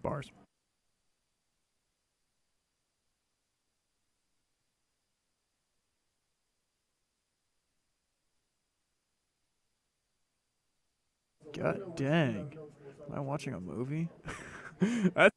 Bars. God dang. Am I watching a movie? That's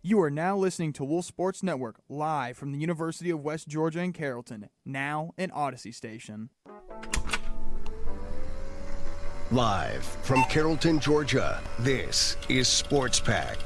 You are now listening to Wolf Sports Network, live from the University of West Georgia in Carrollton, now an Odyssey station. Live from Carrollton, Georgia, this is Sports Pack.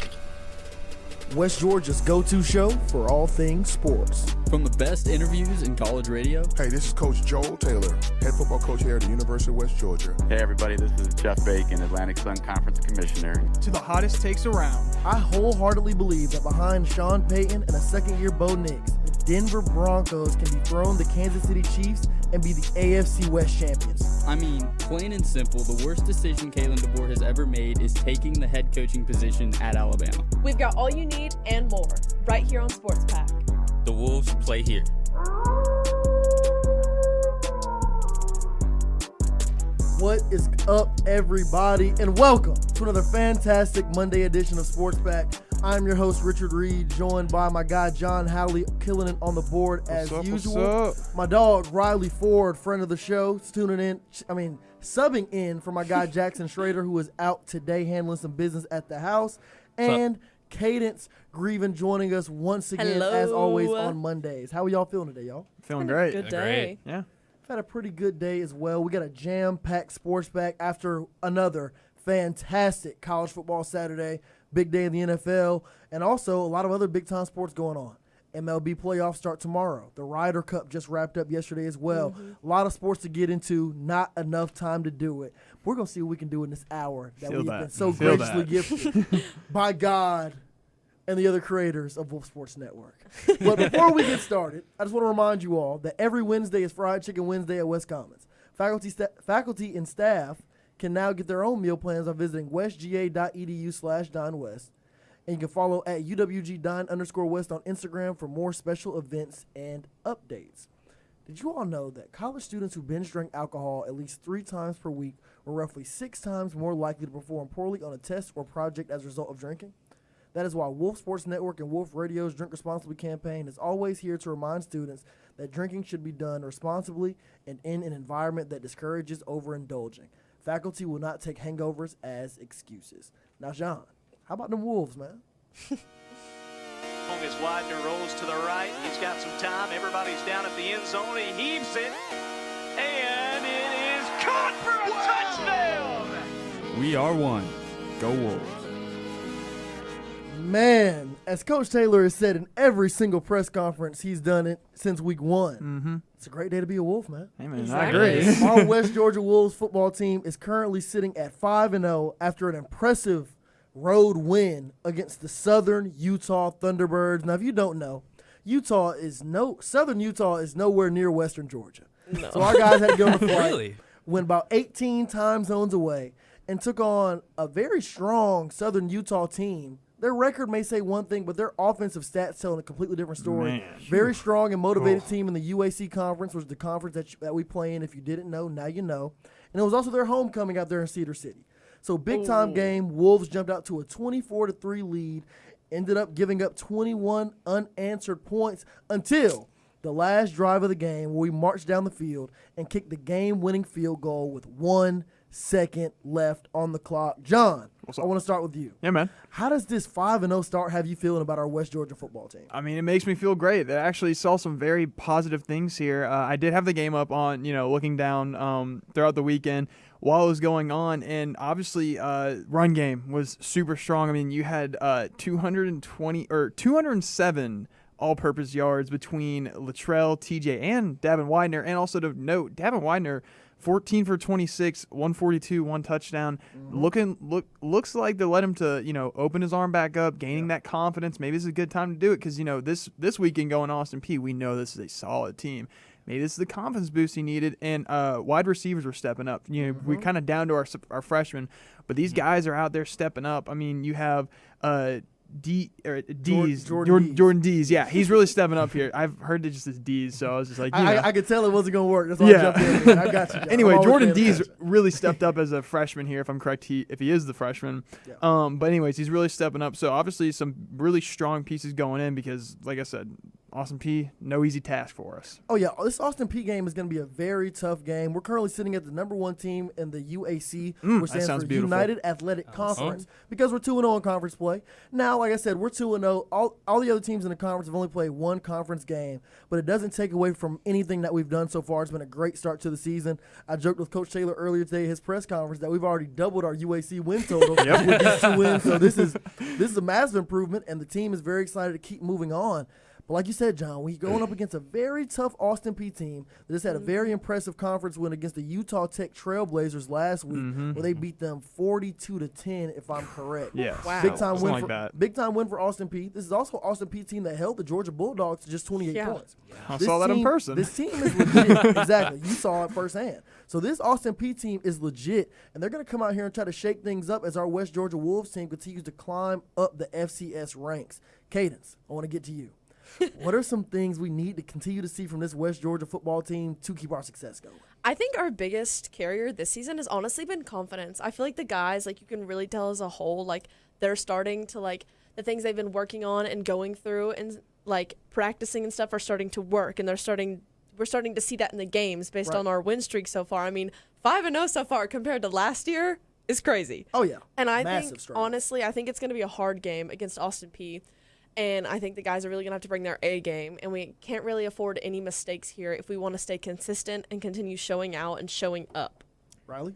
West Georgia's go-to show for all things sports. From the best interviews in college radio. Hey, this is Coach Joel Taylor, head football coach here at the University of West Georgia. Hey everybody, this is Jeff Bacon, Atlantic Sun Conference Commissioner. To the hottest takes around. I wholeheartedly believe that behind Sean Payton and a second-year Bo Nix, the Denver Broncos can dethrone the Kansas City Chiefs and be the AFC West champions. I mean, plain and simple, the worst decision Kalen DeBoer has ever made is taking the head coaching position at Alabama. We've got all you need and more right here on Sports Pack. The Wolves play here. What is up, everybody, and welcome to another fantastic Monday edition of Sports Pack. I'm your host, Richard Reed, joined by my guy, John Howley, killing it on the board as usual. My dog, Riley Ford, friend of the show, subbing in for my guy, Jackson Schrader, who is out today handling some business at the house. And Cadence Grieven joining us once again, as always, on Mondays. How are y'all feeling today, y'all? Feeling great. Good day. Yeah. I've had a pretty good day as well. We got a jam-packed sports back after another fantastic college football Saturday, big day in the NFL, and also a lot of other big-time sports going on. MLB playoffs start tomorrow. The Ryder Cup just wrapped up yesterday as well. A lot of sports to get into, not enough time to do it. We're going to see what we can do in this hour that we've been so graciously gifted by God and the other creators of Wolf Sports Network. But before we get started, I just want to remind you all that every Wednesday is Fried Chicken Wednesday at West Commons. Faculty and staff can now get their own meal plans by visiting westga.edu/dinewest. And you can follow at UWG_Dine_West on Instagram for more special events and updates. Did you all know that college students who binge drink alcohol at least 3 times per week were roughly 6 times more likely to perform poorly on a test or project as a result of drinking? That is why Wolf Sports Network and Wolf Radio's Drink Responsibly campaign is always here to remind students that drinking should be done responsibly and in an environment that discourages overindulging. Faculty will not take hangovers as excuses. Now, John, how about them Wolves, man? As Widener rolls to the right, he's got some time. Everybody's down at the end zone. He heaves it, and it is caught for a touchdown. We are one. Go Wolves. Man, as Coach Taylor has said in every single press conference he's done it since week 1. Mm-hmm. It's a great day to be a Wolf, man. Hey, man, Exactly. I agree. Our West Georgia Wolves football team is currently sitting at 5-0 after an impressive road win against the Southern Utah Thunderbirds. Now, if you don't know, Southern Utah is nowhere near Western Georgia. No. So our guys had to go on the flight, Really? went about 18 time zones away, and took on a very strong Southern Utah team. Their record may say one thing, but their offensive stats tell a completely different story. Man. Very strong and motivated team in the UAC conference, which is the conference that we play in. If you didn't know, now you know. And it was also their homecoming out there in Cedar City. So big-time game. Wolves jumped out to a 24-3 lead, ended up giving up 21 unanswered points until the last drive of the game where we marched down the field and kicked the game-winning field goal with 1 second left on the clock. John, I want to start with you. Yeah, man. How does this 5-0 start have you feeling about our West Georgia football team? I mean, it makes me feel great. I actually saw some very positive things here. I did have the game up on, looking down throughout the weekend while it was going on, and obviously run game was super strong. I mean, you had 207 all-purpose yards between Latrell, TJ, and Davin Widener. And also to note, Davin Widener, 14 for 26, 142, 1 touchdown. Looks like they let him to, open his arm back up, gaining that confidence. Maybe this is a good time to do it because, this weekend going Austin Peay, we know this is a solid team. Maybe this is the confidence boost he needed, and wide receivers were stepping up. We're kind of down to our freshmen, but these guys are out there stepping up. I mean, you have Jordan Dees. Yeah, he's really stepping up here. I've heard it just as Dees, so I was just like, I could tell it wasn't going to work. That's why I jumped in. Man. I got you, John. Anyway, Jordan Dees really stepped up as a freshman here, if I'm correct, if he is the freshman. Yeah. But anyways, he's really stepping up. So obviously some really strong pieces going in because, like I said, Austin P, no easy task for us. Oh, yeah. This Austin P game is going to be a very tough game. We're currently sitting at the #1 team in the UAC, which stands sounds for beautiful. United Athletic Conference, because we're 2-0 in conference play. Now, like I said, we're 2-0. All the other teams in the conference have only played one conference game, but it doesn't take away from anything that we've done so far. It's been a great start to the season. I joked with Coach Taylor earlier today at his press conference that we've already doubled our UAC win total with these 2 wins. So this is a massive improvement, and the team is very excited to keep moving on. But like you said, John, we're going up against a very tough Austin P team that just had a very impressive conference win against the Utah Tech Trailblazers last week, where they beat them 42-10, if I'm correct. Yes. Wow. Big time Something win like for that. big time win for Austin P. This is also Austin P team that held the Georgia Bulldogs to just 28 points. I This saw that in team- person. This team is legit. Exactly. You saw it firsthand. So this Austin P team is legit, and they're going to come out here and try to shake things up as our West Georgia Wolves team continues to climb up the FCS ranks. Cadence, I want to get to you. What are some things we need to continue to see from this West Georgia football team to keep our success going? I think our biggest carrier this season has honestly been confidence. I feel like the guys, like, you can really tell as a whole, like, they're starting to, like, the things they've been working on and going through and, like, practicing and stuff are starting to work, and we're starting to see that in the games based on our win streak so far. I mean, 5-0 so far compared to last year is crazy. Oh, yeah. And I Massive think, stride. honestly, I think it's going to be a hard game against Austin P. And I think the guys are really going to have to bring their A game. And we can't really afford any mistakes here if we want to stay consistent and continue showing out and showing up. Riley?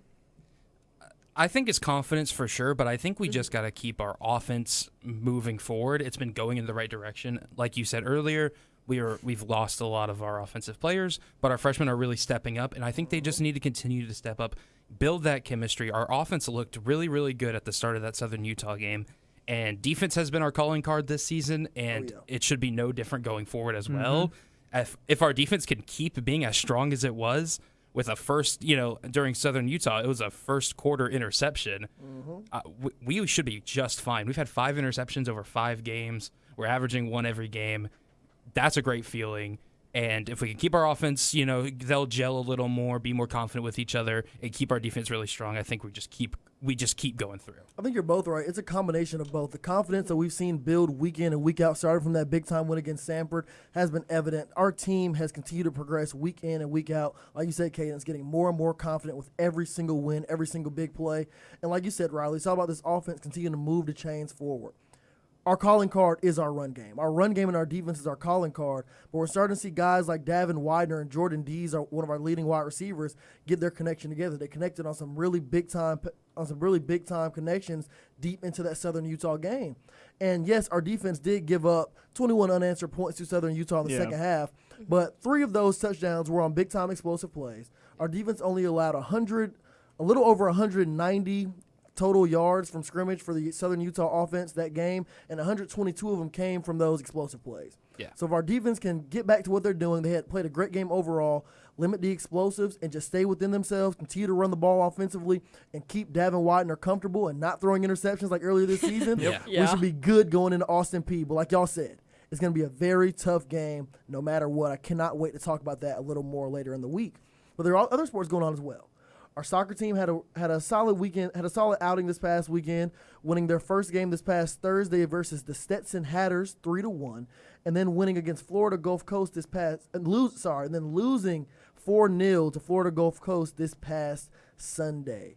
I think it's confidence for sure, but I think we just got to keep our offense moving forward. It's been going in the right direction. Like you said earlier, we've lost a lot of our offensive players, but our freshmen are really stepping up, and I think they just need to continue to step up, build that chemistry. Our offense looked really, really good at the start of that Southern Utah game. And defense has been our calling card this season, and it should be no different going forward as well. If our defense can keep being as strong as it was with a first, during Southern Utah, it was a first quarter interception. We should be just fine. We've had 5 interceptions over 5 games. We're averaging 1 every game. That's a great feeling. And if we can keep our offense, they'll gel a little more, be more confident with each other, and keep our defense really strong. I think we just keep going through. I think you're both right. It's a combination of both. The confidence that we've seen build week in and week out, starting from that big-time win against Sanford, has been evident. Our team has continued to progress week in and week out. Like you said, Cadence, getting more and more confident with every single win, every single big play. And like you said, Riley, it's all about this offense continuing to move the chains forward. Our calling card is our run game. Our run game and our defense is our calling card. But we're starting to see guys like Davin Widener and Jordan Dees, one of our leading wide receivers, get their connection together. They connected on some really big time connections deep into that Southern Utah game. And yes, our defense did give up 21 unanswered points to Southern Utah in the second half, but 3 of those touchdowns were on big time explosive plays. Our defense only allowed a little over 190 total yards from scrimmage for the Southern Utah offense that game, and 122 of them came from those explosive plays. Yeah. So if our defense can get back to what they're doing, they had played a great game overall, limit the explosives, and just stay within themselves, continue to run the ball offensively, and keep Davin Widener comfortable and not throwing interceptions like earlier this season, we should be good going into Austin P. But like y'all said, it's going to be a very tough game no matter what. I cannot wait to talk about that a little more later in the week. But there are other sports going on as well. Our soccer team had a solid weekend, had a solid outing this past weekend, winning their first game this past Thursday versus the Stetson Hatters 3-1, and then winning against Florida Gulf Coast and then losing 4-0 to Florida Gulf Coast this past Sunday.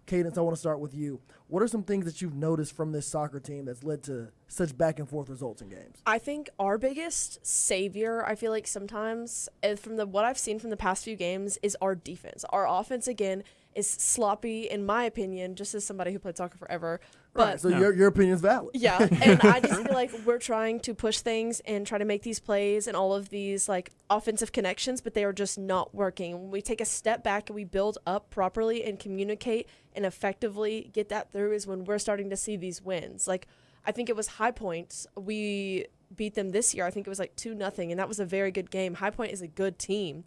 Cadence, I want to start with you. What are some things that you've noticed from this soccer team that's led to such back and forth results in games? I think our biggest savior, I feel like sometimes, from what I've seen from the past few games, is our defense. Our offense, again, is sloppy, in my opinion, just as somebody who played soccer forever. But Right, so your opinion's valid. Yeah, and I just feel like we're trying to push things and try to make these plays and all of these like offensive connections, but they are just not working. When we take a step back and we build up properly and communicate and effectively get that through is when we're starting to see these wins. Like, I think it was High Point. We beat them this year. I think it was like 2-0, and that was a very good game. High Point is a good team,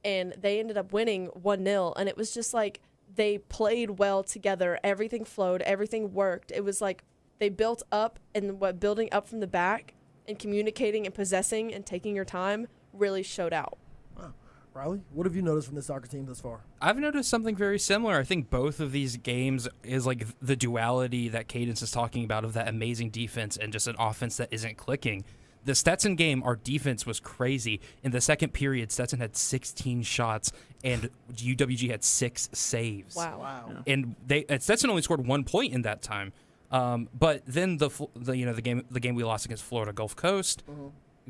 and they ended up winning 1-0, and it was just like they played well together. Everything flowed. Everything worked. It was like they built up, and building up from the back and communicating and possessing and taking your time really showed out. Wow. Riley, what have you noticed from the soccer team thus far? I've noticed something very similar. I think both of these games is like the duality that Cadence is talking about of that amazing defense and just an offense that isn't clicking. the Stetson game, our defense was crazy. In the second period, Stetson had 16 shots, and UWG had 6 saves. Wow. And Stetson only scored 1 point in that time. But then the game we lost against Florida Gulf Coast,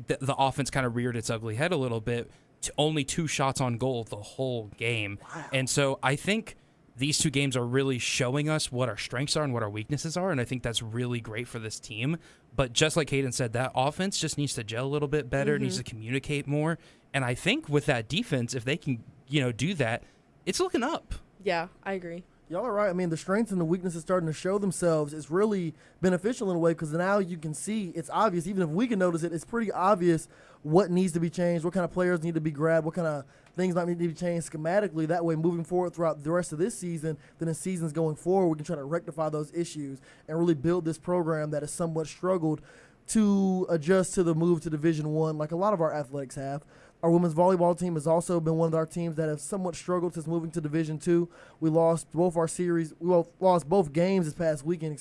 the offense kind of reared its ugly head a little bit. To only 2 shots on goal the whole game. Wow. And so I think these 2 games are really showing us what our strengths are and what our weaknesses are, and I think that's really great for this team. But just like Hayden said, that offense just needs to gel a little bit better, needs to communicate more. And I think with that defense, if they can, do that, it's looking up. Yeah, I agree. Y'all are right. I mean, the strengths and the weaknesses starting to show themselves. It's really beneficial in a way because now you can see, it's obvious, even if we can notice it, it's pretty obvious what needs to be changed, what kind of players need to be grabbed, what kind of things might need to be changed schematically. That way, moving forward throughout the rest of this season, then in seasons going forward, we can try to rectify those issues and really build this program that has somewhat struggled to adjust to the move to Division I, like a lot of our athletics have. Our women's volleyball team has also been one of our teams that have somewhat struggled since moving to Division II. We lost both our series. We lost both games this past weekend.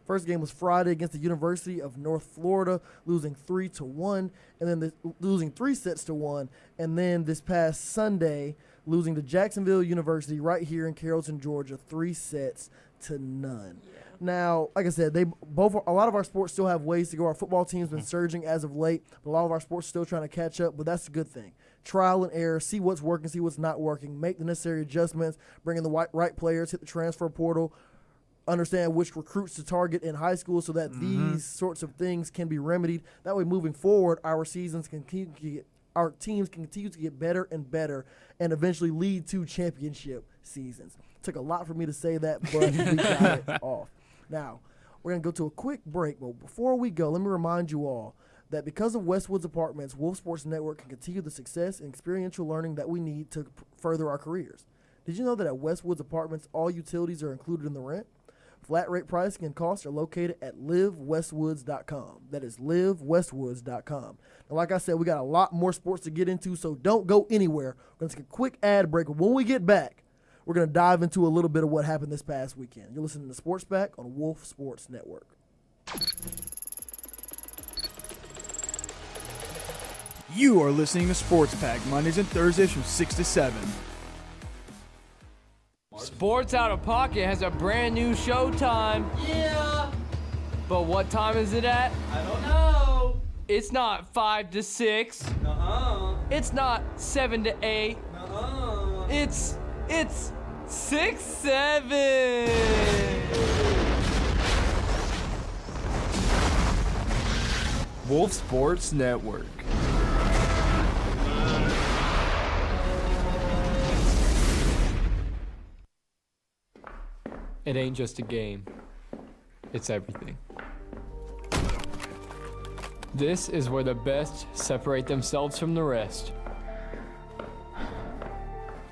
First game was Friday against the University of North Florida, losing 3-1, and then losing 3 sets to 1. And then this past Sunday, losing to Jacksonville University right here in Carrollton, Georgia, 3 sets to none. Yeah. Now, like I said, a lot of our sports still have ways to go. Our football team's been surging as of late, but a lot of our sports are still trying to catch up, but that's a good thing. Trial and error, see what's working, see what's not working, make the necessary adjustments, bring in the right players, hit the transfer portal, understand which recruits to target in high school so that these sorts of things can be remedied. That way, moving forward, our teams can continue to get better and better and eventually lead to championship seasons. Took a lot for me to say that, but we got it off. Now, we're going to go to a quick break, but before we go, let me remind you all that because of Westwoods Apartments, Wolf Sports Network can continue the success and experiential learning that we need to further our careers. Did you know that at Westwoods Apartments, all utilities are included in the rent? Flat rate pricing and costs are located at livewestwoods.com. That is livewestwoods.com. Now, like I said, we got a lot more sports to get into, so don't go anywhere. We're going to take a quick ad break. When we get back, we're going to dive into a little bit of what happened this past weekend. You're listening to Sports Pack on Wolf Sports Network. You are listening to Sports Pack, Mondays and Thursdays from 6 to 7. Sports Out of Pocket has a brand new showtime. Yeah. But what time is it at? I don't know. It's not 5 to 6. Nuh-uh. It's not 7 to 8. Nuh-uh. It's 6-7. Wolf Sports Network. It ain't just a game. It's everything. This is where the best separate themselves from the rest.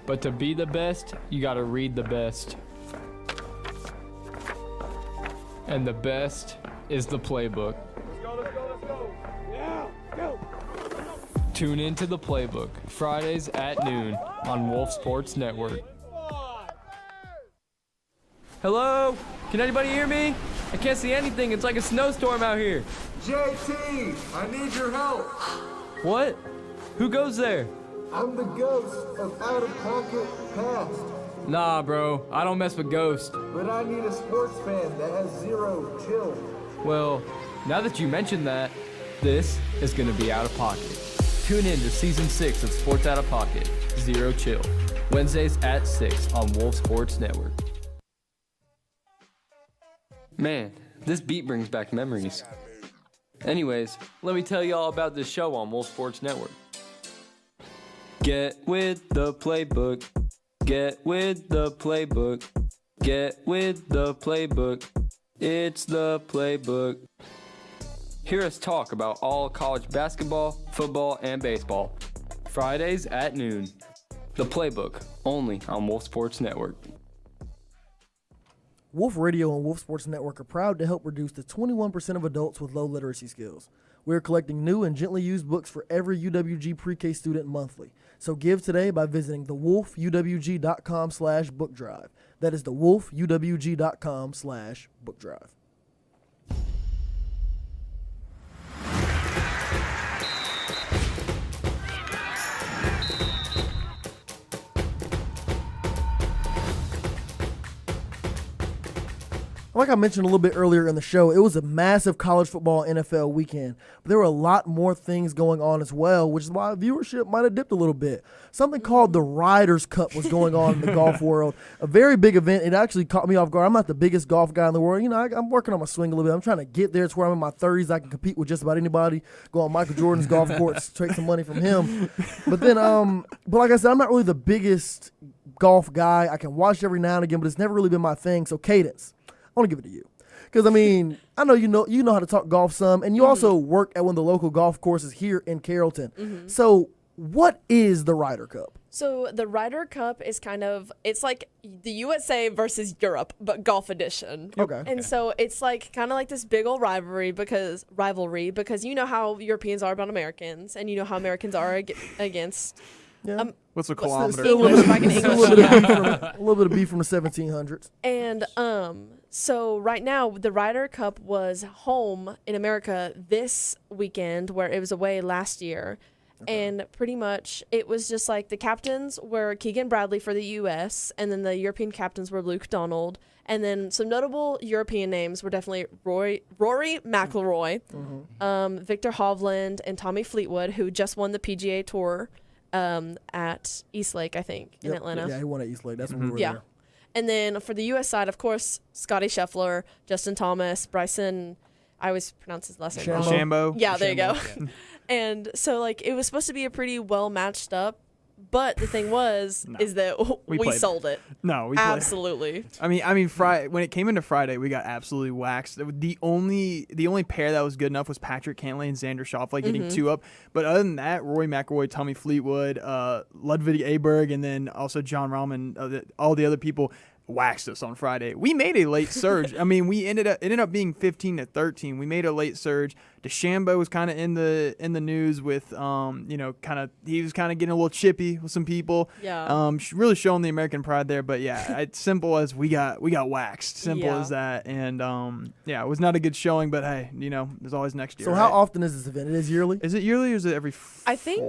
But to be the best, you gotta read the best. And the best is the playbook. Let's go. Yeah, go. Tune into the playbook, Fridays at noon on Wolf Sports Network. Hello? Can anybody hear me? I can't see anything. It's like a snowstorm out here. JT, I need your help. What? Who goes there? I'm the ghost of Out of Pocket Past. Nah, bro. I don't mess with ghosts. But I need a sports fan that has zero chill. Well, now that you mention that, this is gonna be Out of Pocket. Tune in to Season 6 of Sports Out of Pocket, Zero Chill. Wednesdays at 6 on Wolf Sports Network. Man, this beat brings back memories. Anyways, let me tell you all about this show on Wolf Sports Network. Get with the playbook. Get with the playbook. Get with the playbook. It's the playbook. Hear us talk about all college basketball, football, and baseball. Fridays at noon. The Playbook, only on Wolf Sports Network. Wolf Radio and Wolf Sports Network are proud to help reduce the 21% of adults with low literacy skills. We are collecting new and gently used books for every UWG pre-K student monthly. So give today by visiting thewolfuwg.com/bookdrive. That is thewolfuwg.com/bookdrive. like I mentioned a little bit earlier in the show, it was a massive college football NFL weekend. But there were a lot more things going on as well, which is why viewership might have dipped a little bit. Something called the Riders Cup was going on in the golf world. A very big event. It actually caught me off guard. I'm not the biggest golf guy in the world. You know, I'm working on my swing a little bit. I'm trying to get there to where I'm in my 30s. I can compete with just about anybody. Go on Michael Jordan's golf course, take some money from him. But then, but like I said, I'm not really the biggest golf guy. I can watch every now and again, but it's never really been my thing. So Cadence, I want to give it to you. Because, I mean, I know you know how to talk golf some, and you also work at one of the local golf courses here in Carrollton. So what is the Ryder Cup? So the Ryder Cup is it's like the USA versus Europe, but golf edition. Okay. And so it's like kind of like this big old rivalry because you know how Europeans are about Americans, and you know how Americans are against. Yeah. What's a kilometer? English, if I can English. A little bit of beef from the 1700s. And so right now the Ryder Cup was home in America this weekend, where it was away last year. And pretty much it was just like the captains were Keegan Bradley for the U.S., and then the European captains were Luke Donald. And then some notable European names were definitely Rory McIlroy, Victor Hovland, and Tommy Fleetwood, who just won the PGA Tour at Eastlake, I think, in Atlanta. Yeah, he won at Eastlake. That's when we were there. And then for the U.S. side, of course, Scotty Scheffler, Justin Thomas, Bryson, I always pronounce his last name wrong. Shambo. Yeah, there you go. Yeah. And so, like, it was supposed to be a pretty well matched up, but the thing is that we played. sold it. No, we played. Absolutely. I mean, Friday when it came into Friday, we got absolutely waxed. The only pair that was good enough was Patrick Cantlay and Xander Schauffele getting 2 up. But other than that, Rory McIlroy, Tommy Fleetwood, Ludwig Aberg, and then also John Rahm and all the other people waxed us on Friday. We made a late surge. I mean, we ended up being 15-13. We made a late surge. DeChambeau was kind of in the news with he was kind of getting a little chippy with some people. Yeah. Really showing the American pride there. But yeah, it's simple as we got waxed. Simple as that. And it was not a good showing. But hey, there's always next year. So how often is this event? It is yearly. Is it yearly or is it every? I think.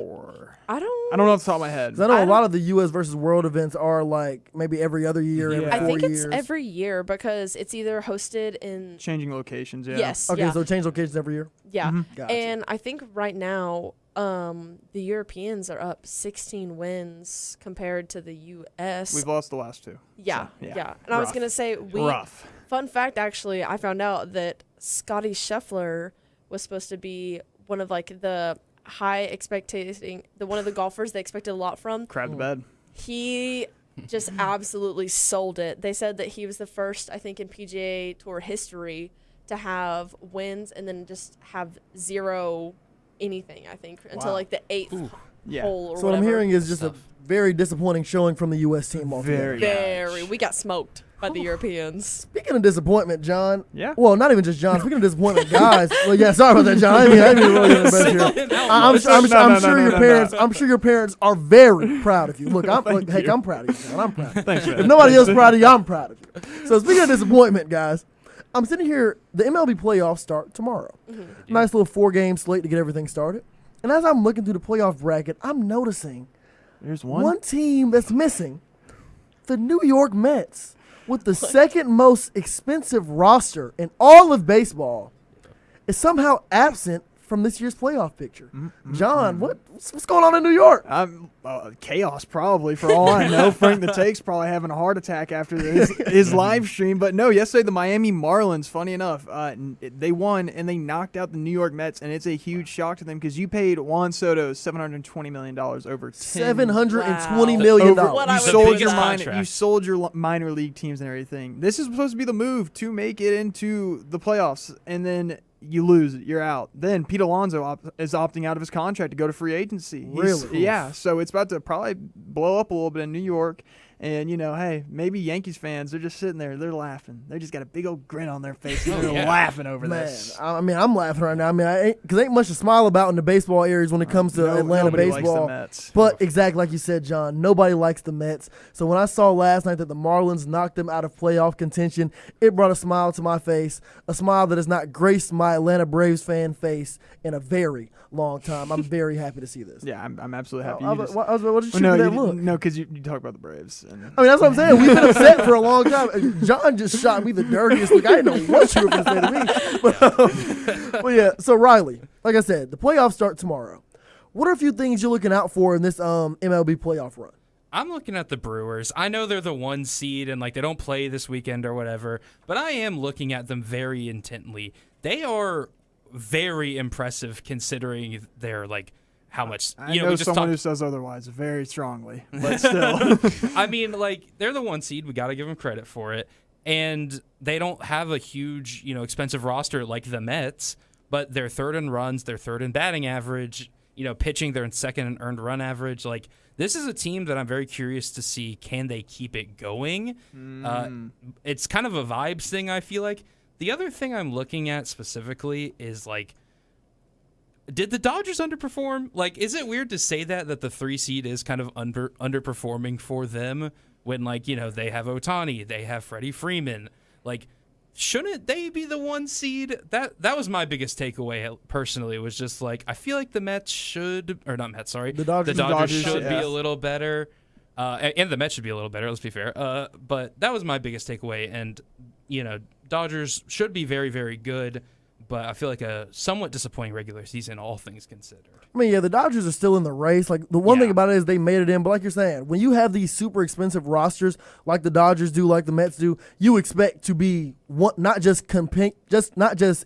I don't know off the top of my head. 'Cause I know a lot of the U.S. versus World events are like maybe every other year. Every 4 I think years. it's every year because it's either hosted in changing locations. Yeah. Yes. Okay, yeah. so change locations every year. Yeah. Gotcha. And I think right now the Europeans are up 16 wins compared to the U.S. We've lost the last 2. Yeah. So, Yeah. And I was going to say rough. Fun fact, actually, I found out that Scotty Scheffler was supposed to be one of like the one of the golfers they expected a lot from. Crap to bed. He just absolutely sold it. They said that he was the first, I think, in PGA Tour history to have wins and then just have 0 anything, I think, until like the 8th hole or So what I'm whatever. hearing is just a very disappointing showing from the U.S. team altogether. Very. We got smoked by the Europeans. Speaking of disappointment, John. Yeah. Well, not even just John. Speaking of disappointment, guys. Well, yeah. Sorry about that, John. I didn't mean really get the best here. I'm sure your parents are very proud of you. Look, I'm proud of you, John. I'm proud of you. Thanks, man. If nobody else is proud of you, I'm proud of you. So speaking of disappointment, guys, I'm sitting here. The MLB playoffs start tomorrow. Nice little 4-game slate to get everything started. And as I'm looking through the playoff bracket, I'm noticing there's one team that's missing: the New York Mets. With the second most expensive roster in all of baseball, is somehow absent from this year's playoff picture. John, what's going on in New York? Chaos, probably, for all I know. Frank the Take's probably having a heart attack after his live stream. But no, yesterday the Miami Marlins, funny enough, they won and they knocked out the New York Mets, and it's a huge shock to them because you paid Juan Soto $720 million over 10. $720 million. You sold your minor league teams and everything. This is supposed to be the move to make it into the playoffs, and then you lose it, you're out. Then Pete Alonso is opting out of his contract to go to free agency. Really? Yeah, so it's about to probably blow up a little bit in New York. And, hey, maybe Yankees fans, they're just sitting there. They're laughing. They just got a big old grin on their face. And they're laughing over this. I mean, I'm laughing right now. I mean, because ain't much to smile about in the baseball areas when it comes to Atlanta baseball. Likes the Mets. But exactly like you said, John, nobody likes the Mets. So when I saw last night that the Marlins knocked them out of playoff contention, it brought a smile to my face, a smile that has not graced my Atlanta Braves fan face in a very long time. I'm very happy to see this. Yeah, I'm absolutely happy. What did you shoot that look? No, because you talk about the Braves. And I mean, that's what I'm saying. We've been upset for a long time. John just shot me the dirtiest look. I didn't know what you were going to say to me. But yeah, so Riley, like I said, the playoffs start tomorrow. What are a few things you're looking out for in this MLB playoff run? I'm looking at the Brewers. I know they're the 1 seed and like they don't play this weekend or whatever, but I am looking at them very intently. They are very impressive considering their like how much I know we just someone talked- who says otherwise very strongly, but still. I mean, like they're the 1 seed. We got to give them credit for it, and they don't have a huge, expensive roster like the Mets, but they're third in runs, they're third in batting average. Pitching, they're in second in earned run average. Like this is a team that I'm very curious to see. Can they keep it going? It's kind of a vibes thing. I feel like the other thing I'm looking at specifically is like, did the Dodgers underperform? Like, is it weird to say that the 3 seed is kind of underperforming for them when like they have Ohtani, they have Freddie Freeman, like. Shouldn't they be the 1 seed? That was my biggest takeaway personally. Was just like I feel like the Mets should, or not Mets, sorry, The Dodgers should yeah. be a little better, and the Mets should be a little better. Let's be fair. But that was my biggest takeaway, and Dodgers should be very, very good. But I feel like a somewhat disappointing regular season, all things considered. I mean, yeah, the Dodgers are still in the race. Like, the one thing about it is they made it in. But like you're saying, when you have these super expensive rosters like the Dodgers do, like the Mets do, you expect to be not just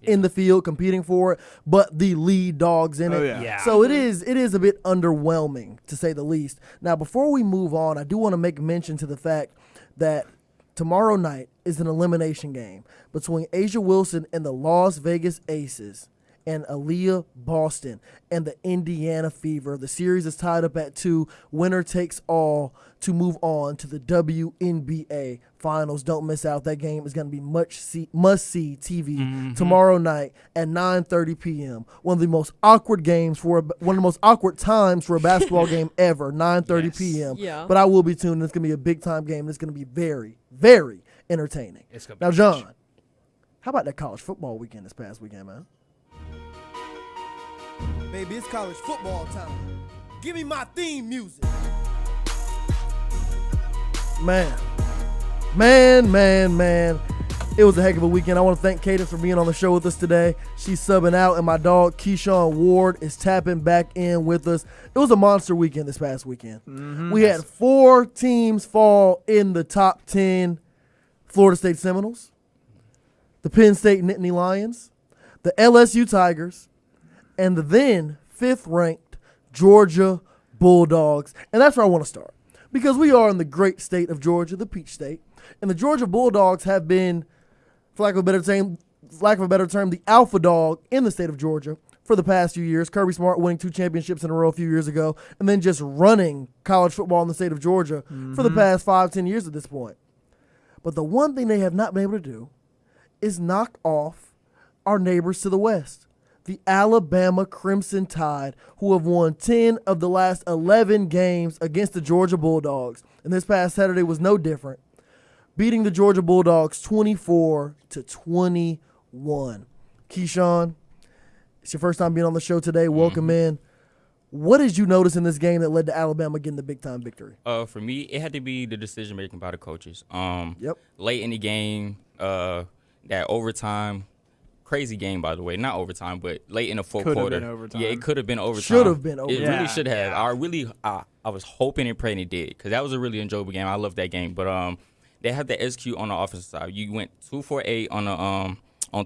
in the field competing for it, but the lead dogs in it. Yeah. So it is a bit underwhelming, to say the least. Now, before we move on, I do want to make mention to the fact that tomorrow night is an elimination game between Asia Wilson and the Las Vegas Aces and Aaliyah Boston and the Indiana Fever. The series is tied up at 2. Winner takes all to move on to the WNBA Finals. Don't miss out. That game is going to be must-see TV tomorrow night at 9:30 p.m. One of the most awkward times for a basketball game ever. 9:30 p.m. Yeah. But I will be tuned. It's going to be a big-time game. It's going to be very, very entertaining. It's gonna be Now, John, how about that college football weekend this past weekend, man? Baby, it's college football time. Give me my theme music. Man. It was a heck of a weekend. I want to thank Cadence for being on the show with us today. She's subbing out, and my dog, Keyshawn Ward, is tapping back in with us. It was a monster weekend this past weekend. We had 4 teams fall in the top 10. Florida State Seminoles, the Penn State Nittany Lions, the LSU Tigers, and the then 5th-ranked Georgia Bulldogs. And that's where I want to start, because we are in the great state of Georgia, the Peach State, and the Georgia Bulldogs have been, for lack of a better term, the alpha dog in the state of Georgia for the past few years. Kirby Smart winning 2 championships in a row a few years ago, and then just running college football in the state of Georgia for the past 5-10 years at this point. But the one thing they have not been able to do is knock off our neighbors to the west, the Alabama Crimson Tide, who have won 10 of the last 11 games against the Georgia Bulldogs. And this past Saturday was no different, beating the Georgia Bulldogs 24-21. Keyshawn, it's your first time being on the show today. Welcome in. What did you notice in this game that led to Alabama getting the big-time victory? For me, it had to be the decision-making by the coaches. Yep. Late in the game, that overtime, crazy game, by the way. Not overtime, but late in the fourth Could have quarter. been overtime. Yeah, it could have been overtime. Should have been It overtime. really should have. I was hoping and praying it did, because that was a really enjoyable game. I loved that game. But they had the execute on the offensive side. You went 2 for 8 on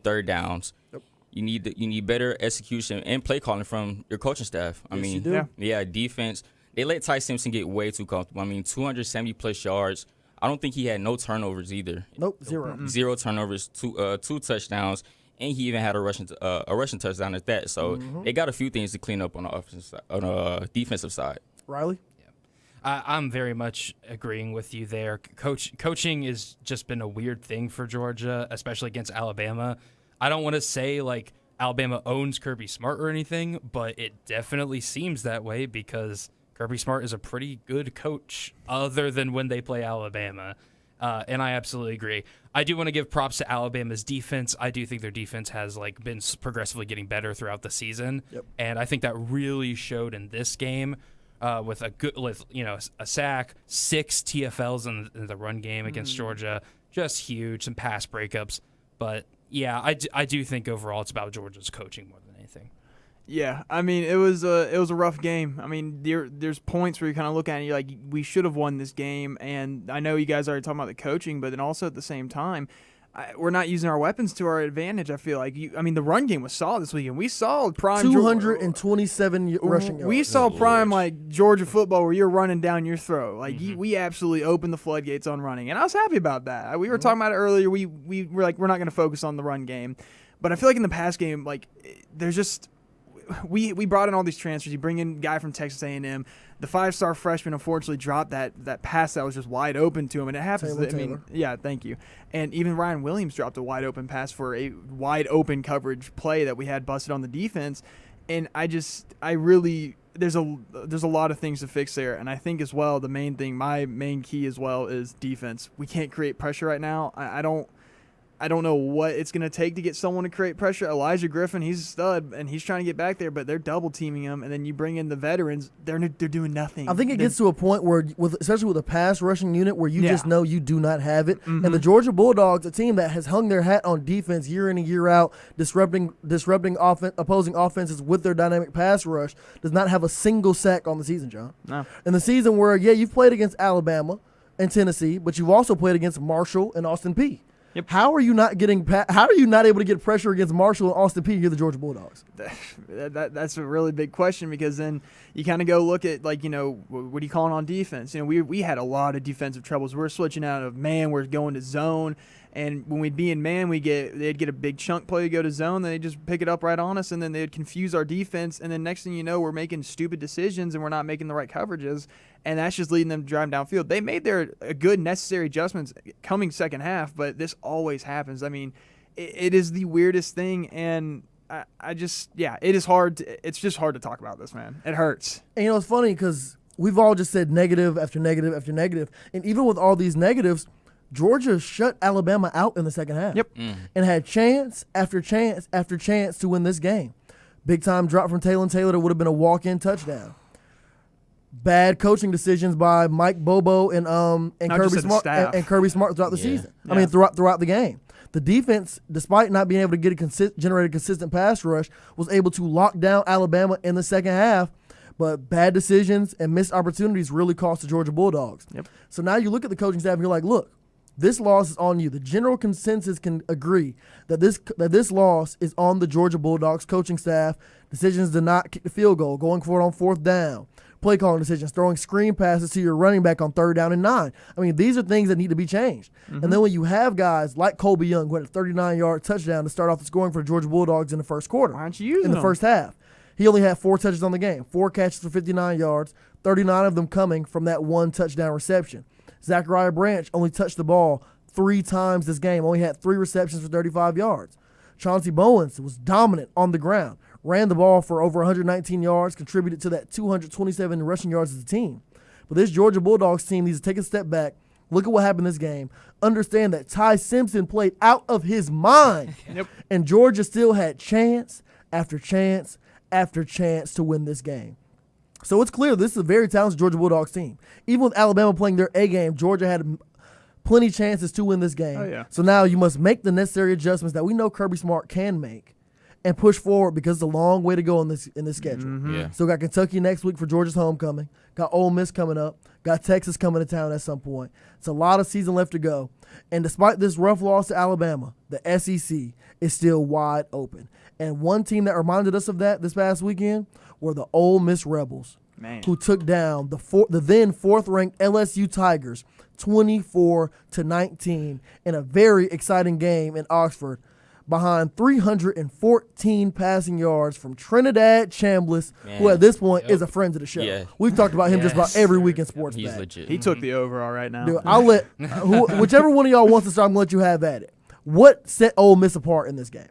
third downs. Yep. You need better execution and play calling from your coaching staff. I mean, you do. yeah, defense. They let Ty Simpson get way too comfortable. I mean, 270-plus yards. I don't think he had no turnovers either. Nope, 0. 0 turnovers, 2 touchdowns, and he even had a rushing touchdown at that. So they got a few things to clean up on the defensive side. Riley? I'm very much agreeing with you there. Coaching has just been a weird thing for Georgia, especially against Alabama. I don't want to say like Alabama owns Kirby Smart or anything, but it definitely seems that way because Kirby Smart is a pretty good coach other than when they play Alabama. And I absolutely agree. I do want to give props to Alabama's defense. I do think their defense has like been progressively getting better throughout the season. Yep. And I think that really showed in this game. with a sack, 6 TFLs in the run game against Georgia, just huge, some pass breakups. But yeah, I do think overall it's about Georgia's coaching more than anything. Yeah, I mean it was a rough game. I mean there's points where you kind of look at it and you're like, we should have won this game. And I know you guys already talking about the coaching, but then also at the same time, we're not using our weapons to our advantage. I feel like the run game was solid this weekend. We saw prime 227 rushing yards. We saw prime like Georgia football where you're running down your throat. Like we absolutely opened the floodgates on running, and I was happy about that. We were talking about it earlier. We were like, we're not going to focus on the run game, but I feel like in the pass game, like there's just. We brought in all these transfers. You bring in a guy from Texas A&M. The 5-star freshman unfortunately dropped that pass that was just wide open to him, and it happens. Yeah, thank you. And even Ryan Williams dropped a wide open pass for a wide open coverage play that we had busted on the defense. And I really there's a lot of things to fix there, and I think as well my main key as well is defense. We can't create pressure right now. I don't know what it's going to take to get someone to create pressure. Elijah Griffin, he's a stud, and he's trying to get back there, but they're double teaming him, and then you bring in the veterans, they're doing nothing. I think it gets to a point where, especially with a pass rushing unit, where you just know you do not have it. And the Georgia Bulldogs, a team that has hung their hat on defense year in and year out, disrupting opposing offenses with their dynamic pass rush, does not have a single sack on the season, John. No. In the season where, you've played against Alabama and Tennessee, but you've also played against Marshall and Austin Peay. Yep. How are you not able to get pressure against Marshall and Austin Peay? You're the Georgia Bulldogs. That's a really big question, because then you kind of go look at, like, what are you calling on defense? We had a lot of defensive troubles. We're switching out of man, we're going to zone. And when we'd be in man, they'd get a big chunk play to go to zone, then they'd just pick it up right on us, and then they'd confuse our defense. And then next thing you know, we're making stupid decisions and we're not making the right coverages, and that's just leading them to drive downfield. They made their good necessary adjustments coming second half, but this always happens. I mean, it is the weirdest thing, and it is hard. It's just hard to talk about this, man. It hurts. And it's funny because we've all just said negative after negative after negative, and even with all these negatives, Georgia shut Alabama out in the second half. Yep. And had chance after chance after chance to win this game. Big time drop from Taylor that would have been a walk-in touchdown. Bad coaching decisions by Mike Bobo and Kirby Smart throughout the season. Yeah. I mean, throughout the game. The defense, despite not being able to generate a consistent pass rush, was able to lock down Alabama in the second half. But bad decisions and missed opportunities really cost the Georgia Bulldogs. Yep. So now you look at the coaching staff and you're like, look, this loss is on you. The general consensus can agree that this loss is on the Georgia Bulldogs coaching staff. Decisions to not kick the field goal, going for it on fourth down, play calling decisions, throwing screen passes to your running back on 3rd down and 9. I mean, these are things that need to be changed. And then when you have guys like Colby Young, who had a 39-yard touchdown to start off the scoring for the Georgia Bulldogs in the first quarter. Why aren't you using in the them? first half? He only had 4 touches on the game, 4 catches for 59 yards, 39 of them coming from that 1 touchdown reception. Zachariah Branch only touched the ball 3 times this game, only had 3 receptions for 35 yards. Chauncey Bowens was dominant on the ground, ran the ball for over 119 yards, contributed to that 227 rushing yards as a team. But this Georgia Bulldogs team needs to take a step back, look at what happened this game, understand that Ty Simpson played out of his mind, and Georgia still had chance after chance after chance to win this game. So it's clear this is a very talented Georgia Bulldogs team. Even with Alabama playing their A game, Georgia had plenty chances to win this game. Oh, yeah. So now you must make the necessary adjustments that we know Kirby Smart can make and push forward, because it's a long way to go in this schedule. Yeah. So got Kentucky next week for Georgia's homecoming. Got Ole Miss coming up. Got Texas coming to town at some point. It's a lot of season left to go. And despite this rough loss to Alabama, the SEC is still wide open. And one team that reminded us of that this past weekend were the Ole Miss Rebels, who took down the then 4th-ranked LSU Tigers 24-19 in a very exciting game in Oxford, behind 314 passing yards from Trinidad Chambliss, who at this point is a friend of the show. Yeah. We've talked about him just about every week in sports. He's legit. He took the overall right now. Dude, I'll let whichever one of y'all wants to start, I'm going to let you have at it. What set Ole Miss apart in this game?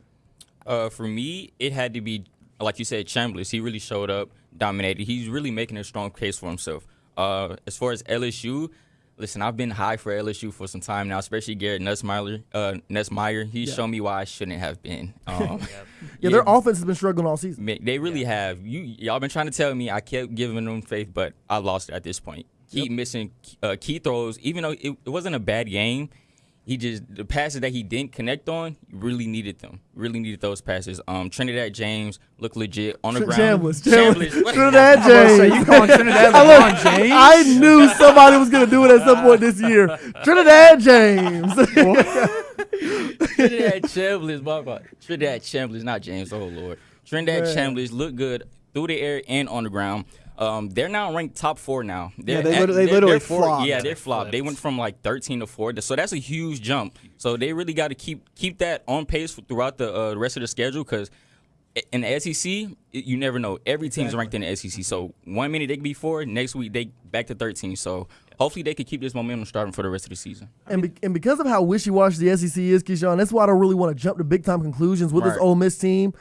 For me, it had to be, like you said, Chambliss. He really showed up, dominated. He's really making a strong case for himself. As far as LSU, Listen, I've been high for LSU for some time now, especially Garrett Nussmeier. He's shown me why I shouldn't have been. Their offense has been struggling all season. They really have. Y'all been trying to tell me I kept giving them faith, but I lost it at this point. Keep missing key throws, even though it wasn't a bad game. The passes that he didn't connect on, really needed them. Really needed those passes. Trinidad James looked legit on the ground. Trinidad James. You calling Trinidad LeBron James? I knew somebody was going to do it at some point this year. Trinidad James. Trinidad Chambliss, my God. Trinidad Chambliss, not James. Oh, Lord. Trinidad Chambliss looked good through the air and on the ground. They're now ranked top 4 now. They literally flopped. Yeah, they're flopped. They went from like 13 to 4, so that's a huge jump. So they really got to keep that on pace throughout the rest of the schedule, because in the SEC, you never know. Every team's ranked in the SEC. So 1 minute they could be 4, next week they back to 13. So hopefully they could keep this momentum starting for the rest of the season. And because of how wishy-washy the SEC is, Keyshawn, that's why I don't really want to jump to big-time conclusions with this Ole Miss team.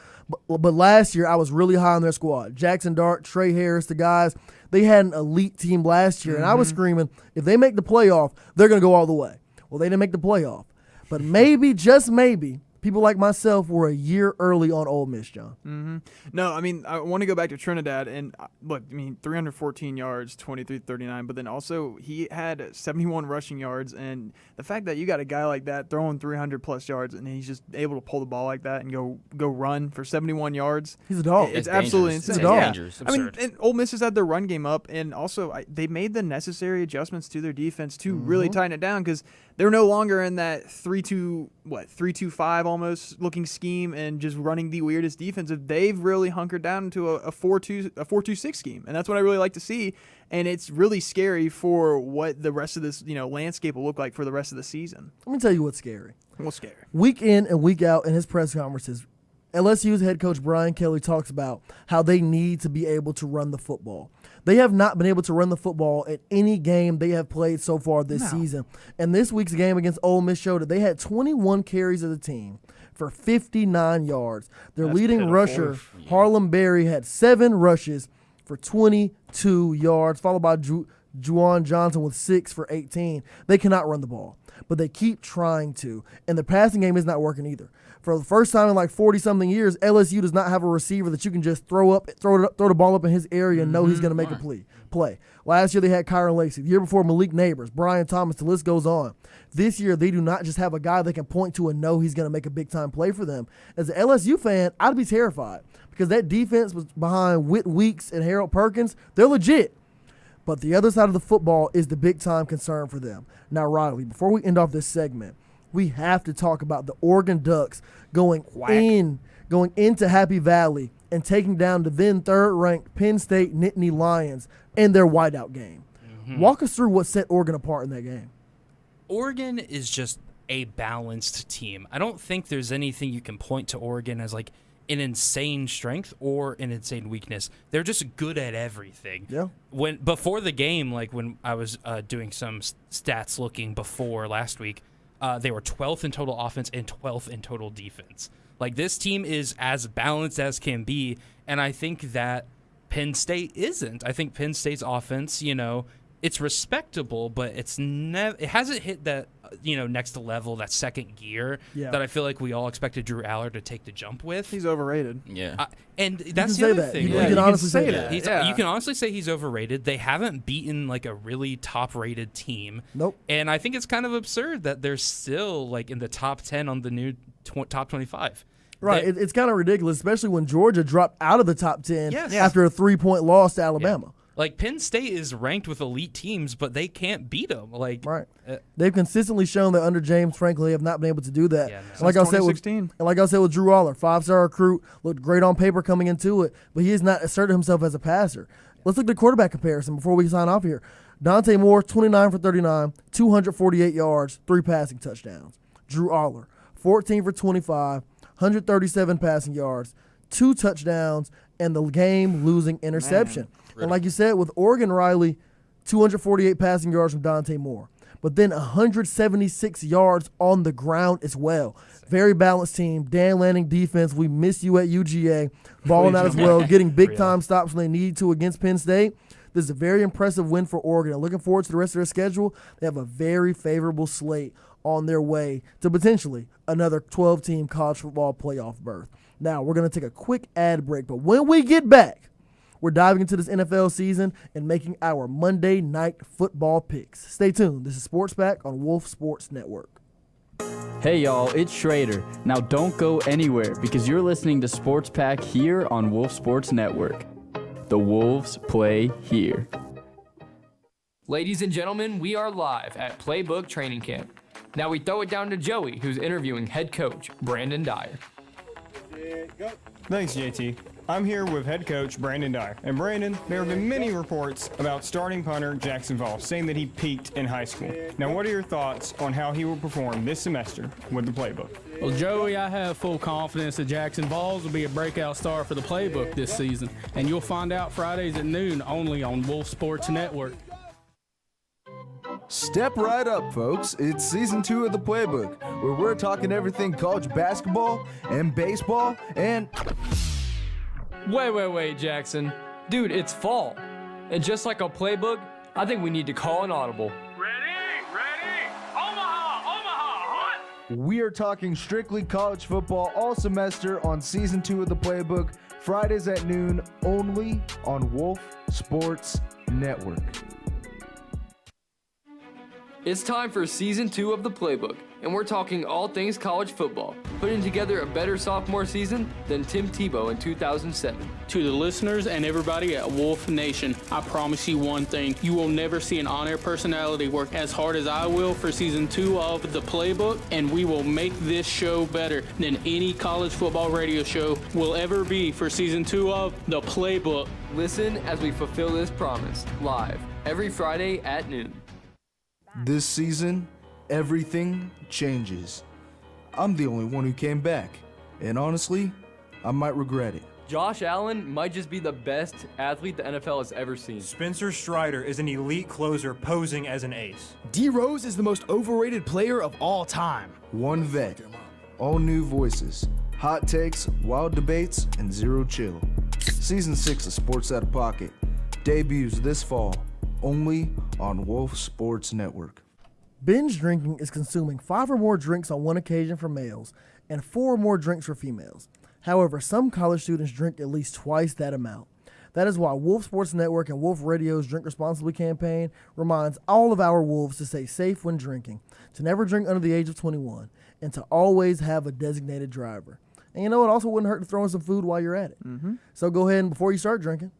But last year, I was really high on their squad. Jackson Dart, Trey Harris, the guys, they had an elite team last year. And I was screaming, if they make the playoff, they're going to go all the way. Well, they didn't make the playoff. But maybe, just maybe, people like myself were a year early on Ole Miss, John. No, I mean, I want to go back to Trinidad. And look, I mean, 314 yards, 23-39. But then also he had 71 rushing yards. And the fact that you got a guy like that throwing 300-plus yards and he's just able to pull the ball like that and go run for 71 yards. He's a dog. It's absolutely insane. He's a dog. Dangerous. I mean, and Ole Miss has had their run game up. And also they made the necessary adjustments to their defense to really tighten it down, because they're no longer in that 3-2-5 almost looking scheme and just running the weirdest defense. They've really hunkered down into a 4-2-6 scheme, and that's what I really like to see. And it's really scary for what the rest of this landscape will look like for the rest of the season. Let me tell you what's scary. What's scary? Week in and week out in his press conferences, LSU's head coach Brian Kelly talks about how they need to be able to run the football. They have not been able to run the football in any game they have played so far this season. And this week's game against Ole Miss showed that they had 21 carries of the team for 59 yards. Their leading rusher, Harlem Berry, had 7 rushes for 22 yards, followed by Juwan Johnson with 6 for 18. They cannot run the ball, but they keep trying to. And the passing game is not working either. For the first time in like 40-something years, LSU does not have a receiver that you can just throw the ball up in his area and know he's going to make a play. Last year they had Kyron Lacey. The year before, Malik Neighbors, Brian Thomas, the list goes on. This year they do not just have a guy they can point to and know he's going to make a big-time play for them. As an LSU fan, I'd be terrified, because that defense was behind Whit Weeks and Harold Perkins. They're legit. But the other side of the football is the big-time concern for them. Now, Riley, before we end off this segment, we have to talk about the Oregon Ducks going into Happy Valley and taking down the then third-ranked Penn State Nittany Lions in their whiteout game. Walk us through what set Oregon apart in that game. Oregon is just a balanced team. I don't think there's anything you can point to Oregon as like an insane strength or an insane weakness. They're just good at everything. Yeah. Before the game, like when I was doing some stats looking before last week, they were 12th in total offense and 12th in total defense. Like, this team is as balanced as can be, and I think that Penn State isn't. I think Penn State's offense, it's respectable, but it hasn't hit that next level, that second gear that I feel like we all expected Drew Aller to take the jump with. He's overrated. Yeah, and that's the other thing. You can honestly say that. You can honestly say he's overrated. They haven't beaten like a really top-rated team. Nope. And I think it's kind of absurd that they're still like in the top 10 on the new top 25. Right, it's kind of ridiculous, especially when Georgia dropped out of the top 10 after a 3-point loss to Alabama. Yeah. Like, Penn State is ranked with elite teams, but they can't beat them. They've consistently shown that under James Franklin, they have not been able to do that. Yeah, and like I said with Drew Aller, 5-star recruit, looked great on paper coming into it, but he has not asserted himself as a passer. Let's look at the quarterback comparison before we sign off here. Dante Moore, 29 for 39, 248 yards, 3 passing touchdowns. Drew Aller, 14 for 25, 137 passing yards, 2 touchdowns, and the game-losing interception. And like you said, with Oregon, Riley, 248 passing yards from Dante Moore, but then 176 yards on the ground as well. Very balanced team. Dan Lanning defense, we miss you at UGA. Balling out as well, getting big-time stops when they need to against Penn State. This is a very impressive win for Oregon. And looking forward to the rest of their schedule. They have a very favorable slate on their way to potentially another 12-team college football playoff berth. Now, we're going to take a quick ad break, but when we get back, we're diving into this NFL season and making our Monday night football picks. Stay tuned. This is Sports Back on Wolf Sports Network. Hey y'all, it's Schrader. Now don't go anywhere because you're listening to Sports Pack here on Wolf Sports Network. The Wolves play here. Ladies and gentlemen, we are live at Playbook Training Camp. Now we throw it down to Joey, who's interviewing head coach Brandon Dyer. Thanks, JT. I'm here with head coach Brandon Dyer. And Brandon, there have been many reports about starting punter Jackson Voss saying that he peaked in high school. Now, what are your thoughts on how he will perform this semester with the playbook? Well, Joey, I have full confidence that Jackson Voss will be a breakout star for the playbook this season. And you'll find out Fridays at noon only on Wolf Sports Network. Step right up, folks. It's season 2 of the playbook, where we're talking everything college basketball and baseball and... Wait, Jackson. Dude, it's fall. And just like a playbook, I think we need to call an audible. Ready. Omaha, hot. We are talking strictly college football all semester on season 2 of the playbook, Fridays at noon, only on Wolf Sports Network. It's time for season 2 of the playbook, and we're talking all things college football, putting together a better sophomore season than Tim Tebow in 2007. To the listeners and everybody at Wolf Nation, I promise you one thing. You will never see an on-air personality work as hard as I will for season 2 of the playbook, and we will make this show better than any college football radio show will ever be for season 2 of the playbook. Listen as we fulfill this promise, live, every Friday at noon. This season, everything changes. I'm the only one who came back, and honestly, I might regret it. Josh Allen might just be the best athlete the NFL has ever seen. Spencer Strider is an elite closer posing as an ace. D Rose is the most overrated player of all time. One vet, all new voices, hot takes, wild debates, and zero chill. Season 6 of Sports Out of Pocket debuts this fall, only on Wolf Sports Network. Binge drinking is consuming 5 or more drinks on one occasion for males and 4 or more drinks for females. However, some college students drink at least twice that amount. That is why Wolf Sports Network and Wolf Radio's Drink Responsibly campaign reminds all of our Wolves to stay safe when drinking, to never drink under the age of 21, and to always have a designated driver. And you know, it also wouldn't hurt to throw in some food while you're at it. So go ahead and before you start drinking,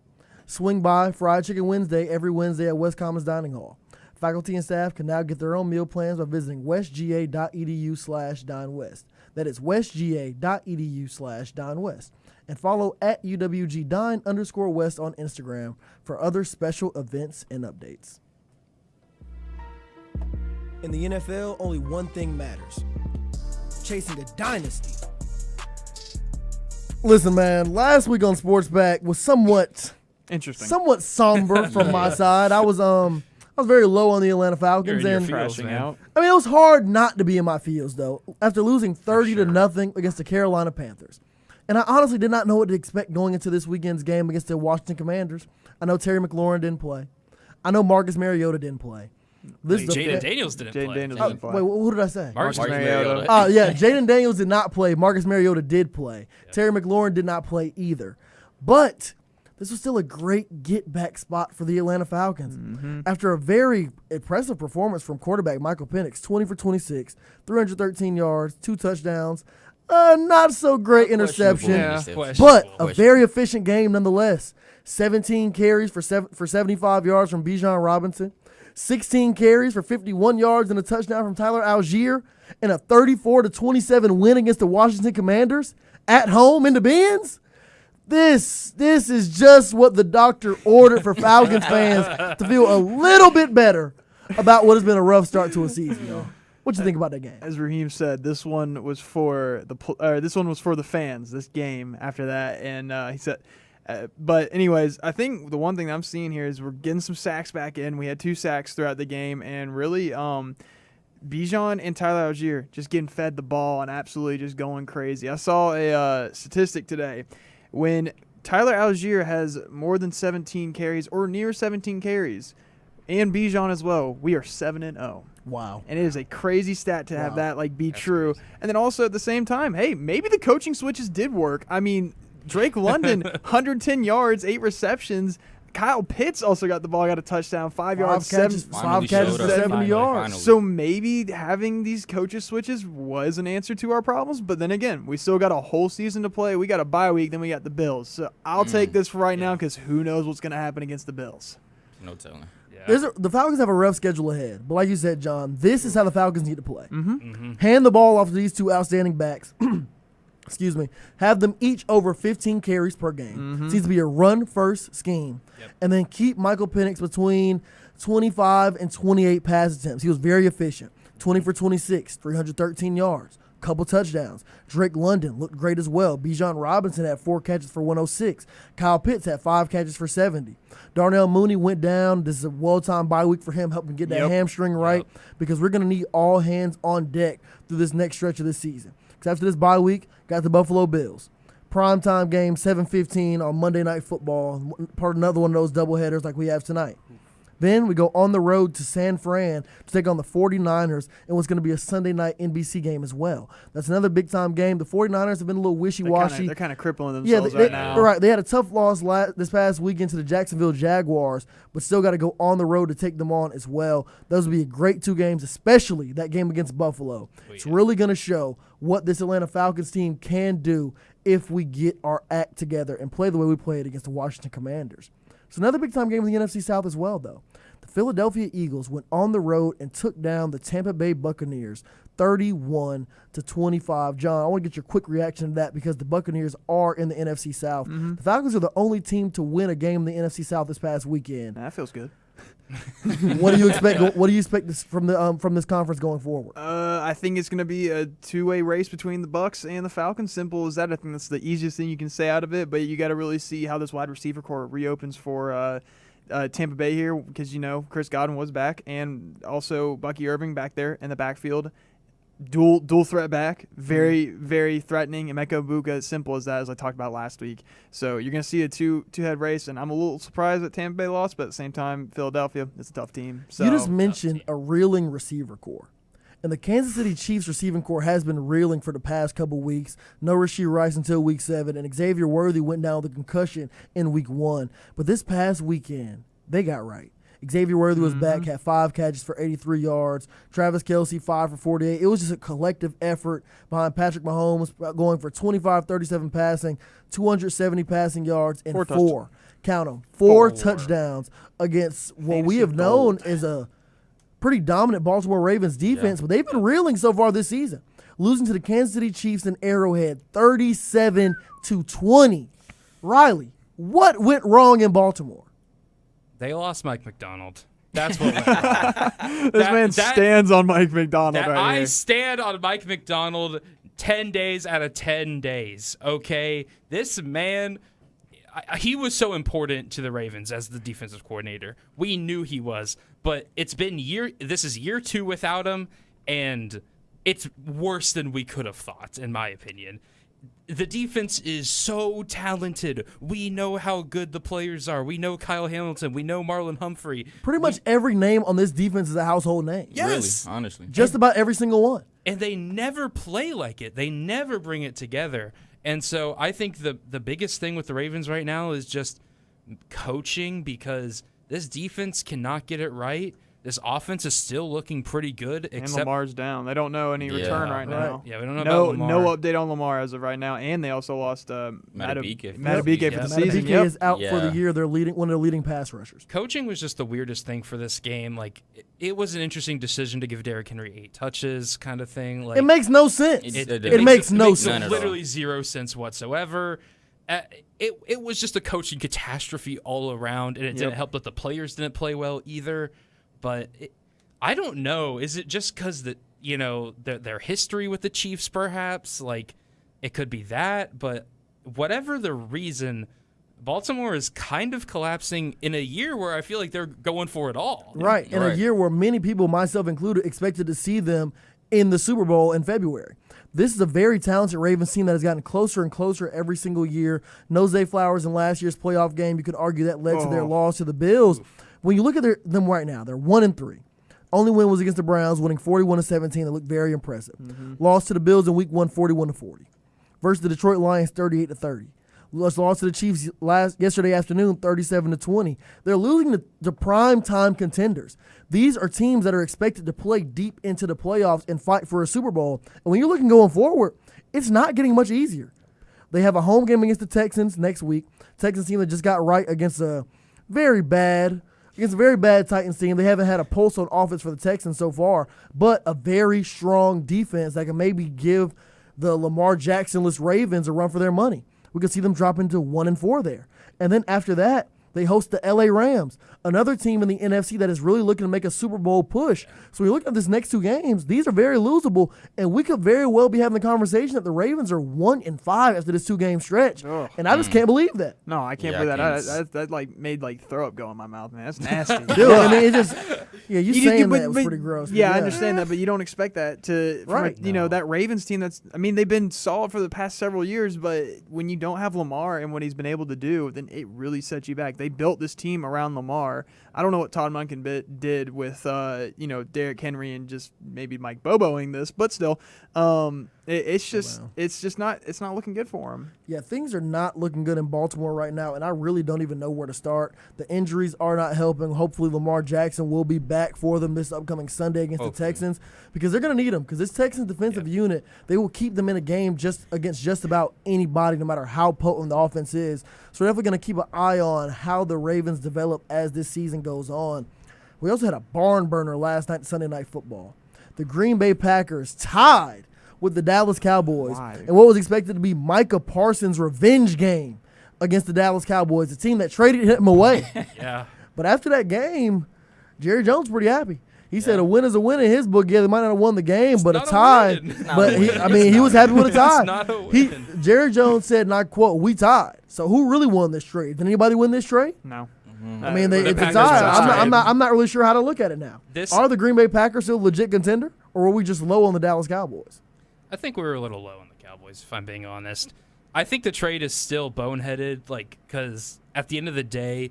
swing by Fried Chicken Wednesday every Wednesday at West Commons Dining Hall. Faculty and staff can now get their own meal plans by visiting westga.edu/dinewest. That is westga.edu/dinewest. And follow at UWGDine_West on Instagram for other special events and updates. In the NFL, only one thing matters: chasing a dynasty. Listen, man, last week on Sports Back was somewhat somber from my side. I was very low on the Atlanta Falcons, and crashing out. I mean, it was hard not to be in my fields though after losing 30-0 against the Carolina Panthers. And I honestly did not know what to expect going into this weekend's game against the Washington Commanders. I know Terry McLaurin didn't play. I know Marcus Mariota didn't play. Jaden Daniels didn't play. Wait, who did I say? Marcus Mariota. Oh, yeah, Jaden Daniels did not play. Marcus Mariota did play. Yeah. Terry McLaurin did not play either. But this was still a great get-back spot for the Atlanta Falcons. After a very impressive performance from quarterback Michael Penix, 20 for 26, 313 yards, 2 touchdowns, not so great interception, but a very efficient game nonetheless. 17 carries for 75 yards from Bijan Robinson, 16 carries for 51 yards and a touchdown from Tyler Algier, and a 34-27 win against the Washington Commanders at home in the Benz. This is just what the doctor ordered for Falcons fans to feel a little bit better about what has been a rough start to a season, y'all. What you think about that game? As Raheem said, this one was for the fans. This game after that, and he said. But anyways, I think the one thing I'm seeing here is we're getting some sacks back in. We had 2 sacks throughout the game, and really, Bijan and Tyler Algier just getting fed the ball and absolutely just going crazy. I saw a statistic today when Tyler Algier has more than 17 carries or near 17 carries, and Bijan as well. We are 7-0. Wow. And it is a crazy stat to have that be true. And then also at the same time, hey, maybe the coaching switches did work. I mean, Drake London, 110 yards, 8 receptions. Kyle Pitts also got the ball, got a touchdown, 5 yards, 5 catches for 70 yards. Finally. So maybe having these coaches switches was an answer to our problems. But then again, we still got a whole season to play. We got a bye week, then we got the Bills. So I'll take this for right now because who knows what's going to happen against the Bills. No telling. The Falcons have a rough schedule ahead, but like you said, John, this is how the Falcons need to play. Hand the ball off to these two outstanding backs. Excuse me. Have them each over 15 carries per game. It needs to be a run-first scheme. And then keep Michael Penix between 25 and 28 pass attempts. He was very efficient. 20 for 26, 313 yards. Couple touchdowns. Drake London looked great as well. Bijan Robinson had 4 catches for 106. Kyle Pitts had 5 catches for 70. Darnell Mooney went down. This is a well-timed bye week for him, helping get that hamstring right because we're going to need all hands on deck through this next stretch of this season. Because after this bye week, got the Buffalo Bills. Primetime game, 7:15 on Monday Night Football. Part of another one of those doubleheaders like we have tonight. Then we go on the road to San Fran to take on the 49ers in what's going to be a Sunday night NBC game as well. That's another big-time game. The 49ers have been a little wishy-washy. They're kind of crippling themselves right now. Right. They had a tough loss this past weekend to the Jacksonville Jaguars, but still got to go on the road to take them on as well. Those would be a great 2 games, especially that game against Buffalo. It's really going to show what this Atlanta Falcons team can do if we get our act together and play the way we played against the Washington Commanders. It's another big-time game in the NFC South as well, though. The Philadelphia Eagles went on the road and took down the Tampa Bay Buccaneers 31-25. John, I want to get your quick reaction to that because the Buccaneers are in the NFC South. The Falcons are the only team to win a game in the NFC South this past weekend. That feels good. What do you expect? What do you expect from this conference going forward? I think it's going to be a 2-way race between the Bucs and the Falcons. Simple as that. I think that's the easiest thing you can say out of it. But you got to really see how this wide receiver core reopens for Tampa Bay here because Chris Godwin was back and also Bucky Irving back there in the backfield. Dual threat back, very, very threatening. Emeka Egbuka, simple as that, as I talked about last week. So you're going to see a two-head race, and I'm a little surprised that Tampa Bay lost, but at the same time, Philadelphia, it's a tough team. So you just mentioned a reeling receiver core. And the Kansas City Chiefs receiving core has been reeling for the past couple weeks. No Rashee Rice until week 7, and Xavier Worthy went down with a concussion in week 1. But this past weekend, they got right. Xavier Worthy was back, had 5 catches for 83 yards. Travis Kelce, 5 for 48. It was just a collective effort behind Patrick Mahomes going for 25-37 passing, 270 passing yards, and 4 count them, 4 touchdowns against what we have known is a pretty dominant Baltimore Ravens defense, but they've been reeling so far this season, losing to the Kansas City Chiefs in Arrowhead 37-20. Riley, what went wrong in Baltimore? They lost Mike McDonald. That's what went wrong. This man stands on Mike McDonald right I here. stand on Mike McDonald 10 days out of 10 days, okay? This man, he was so important to the Ravens as the defensive coordinator. We knew he was, but it's been this is year 2 without him, and it's worse than we could have thought, in my opinion. The defense is so talented. We know how good the players are. We know Kyle Hamilton. We know Marlon Humphrey. Pretty much every name on this defense is a household name. Yes. Really, honestly. Just about every single one. And they never play like it. They never bring it together. And so I think the biggest thing with the Ravens right now is just coaching because this defense cannot get it right. This offense is still looking pretty good. And Lamar's down. They don't know any return right now. Yeah, we don't know about Lamar. No update on Lamar as of right now. And they also lost Madubuike for the season. Madubuike is out for the year. They're one of the leading pass rushers. Coaching was just the weirdest thing for this game. Like, it was an interesting decision to give Derrick Henry 8 touches kind of thing. Like, it makes no sense. It makes no sense. Literally zero sense whatsoever. It was just a coaching catastrophe all around, and it didn't help that the players didn't play well either. But I don't know. Is it just because their history with the Chiefs, perhaps? Like, it could be that. But whatever the reason, Baltimore is kind of collapsing in a year where I feel like they're going for it all. Right. In a year where many people, myself included, expected to see them in the Super Bowl in February. This is a very talented Ravens team that has gotten closer and closer every single year. No Zay Flowers in last year's playoff game. You could argue that led to their loss to the Bills. When you look at them right now, they're 1-3. Only win was against the Browns, winning 41-17. They look very impressive. Lost to the Bills in Week 1, 41-40. Versus the Detroit Lions, 38-30. Lost to the Chiefs yesterday afternoon, 37-20. They're losing to prime time contenders. These are teams that are expected to play deep into the playoffs and fight for a Super Bowl. And when you're looking going forward, it's not getting much easier. They have a home game against the Texans next week. Texans team that just got right against a very bad Titans team. They haven't had a pulse on offense for the Texans so far, but a very strong defense that can maybe give the Lamar Jackson-less Ravens a run for their money. We could see them drop into 1-4 there. And then after that, they host the LA Rams, another team in the NFC that is really looking to make a Super Bowl push. So when you look at this next two games, these are very losable, and we could very well be having the conversation that the Ravens are 1-5 after this 2-game stretch. Ugh. And I just can't believe that. No, I can't believe that. That like made like throw up go in my mouth, man. That's nasty. Dude, I mean, it just you saying that was pretty gross. Yeah, I understand that, but you don't expect that from that Ravens team. They've been solid for the past several years, but when you don't have Lamar and what he's been able to do, then it really sets you back. They built this team around Lamar. I don't know what Todd Monken did with Derrick Henry and just maybe Mike Boboing this, but still, it's not looking good for him. Yeah, things are not looking good in Baltimore right now, and I really don't even know where to start. The injuries are not helping. Hopefully Lamar Jackson will be back for them this upcoming Sunday against the Texans, because they're going to need him, because this Texans defensive unit, they will keep them in a game against just about anybody, no matter how potent the offense is. So we're definitely going to keep an eye on how the Ravens develop as this season goes on. We also had a barn burner last night, Sunday Night Football. The Green Bay Packers tied with the Dallas Cowboys. And what was expected to be Micah Parsons' revenge game against the Dallas Cowboys, a team that traded him away. Yeah. But after that game, Jerry Jones pretty happy. He said a win is a win in his book. Yeah, they might not have won the game, but a tie. But he was happy with a tie. It's not a win. Jerry Jones said, and I quote, "We tied." So who really won this trade? Did anybody win this trade? No. I mean, it's a tie. I'm not really sure how to look at it now. Are the Green Bay Packers still a legit contender, or were we just low on the Dallas Cowboys? I think we were a little low on the Cowboys, if I'm being honest. I think the trade is still boneheaded, because at the end of the day,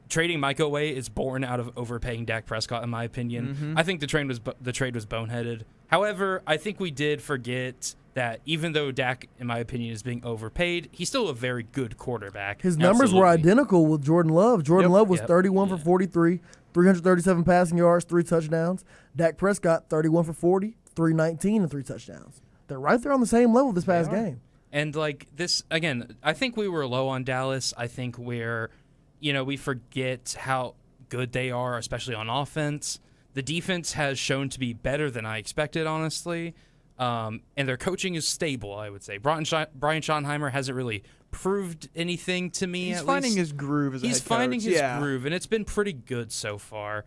trading Mike away is born out of overpaying Dak Prescott, in my opinion. I think the trade was boneheaded. However, I think we did forget that even though Dak, in my opinion, is being overpaid, he's still a very good quarterback. His numbers were identical with Jordan Love. Jordan Love was 31 for 43, 337 passing yards, 3 touchdowns. Dak Prescott, 31 for 40, 319 and 3 touchdowns. They're right there on the same level this past game. And this, again, I think we were low on Dallas. I think we forget how good they are, especially on offense. The defense has shown to be better than I expected, honestly. And their coaching is stable, I would say. Brian Schottenheimer hasn't really proved anything to me. He's finding his groove as a head coach. He's finding his groove, and it's been pretty good so far.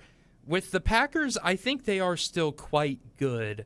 With the Packers, I think they are still quite good.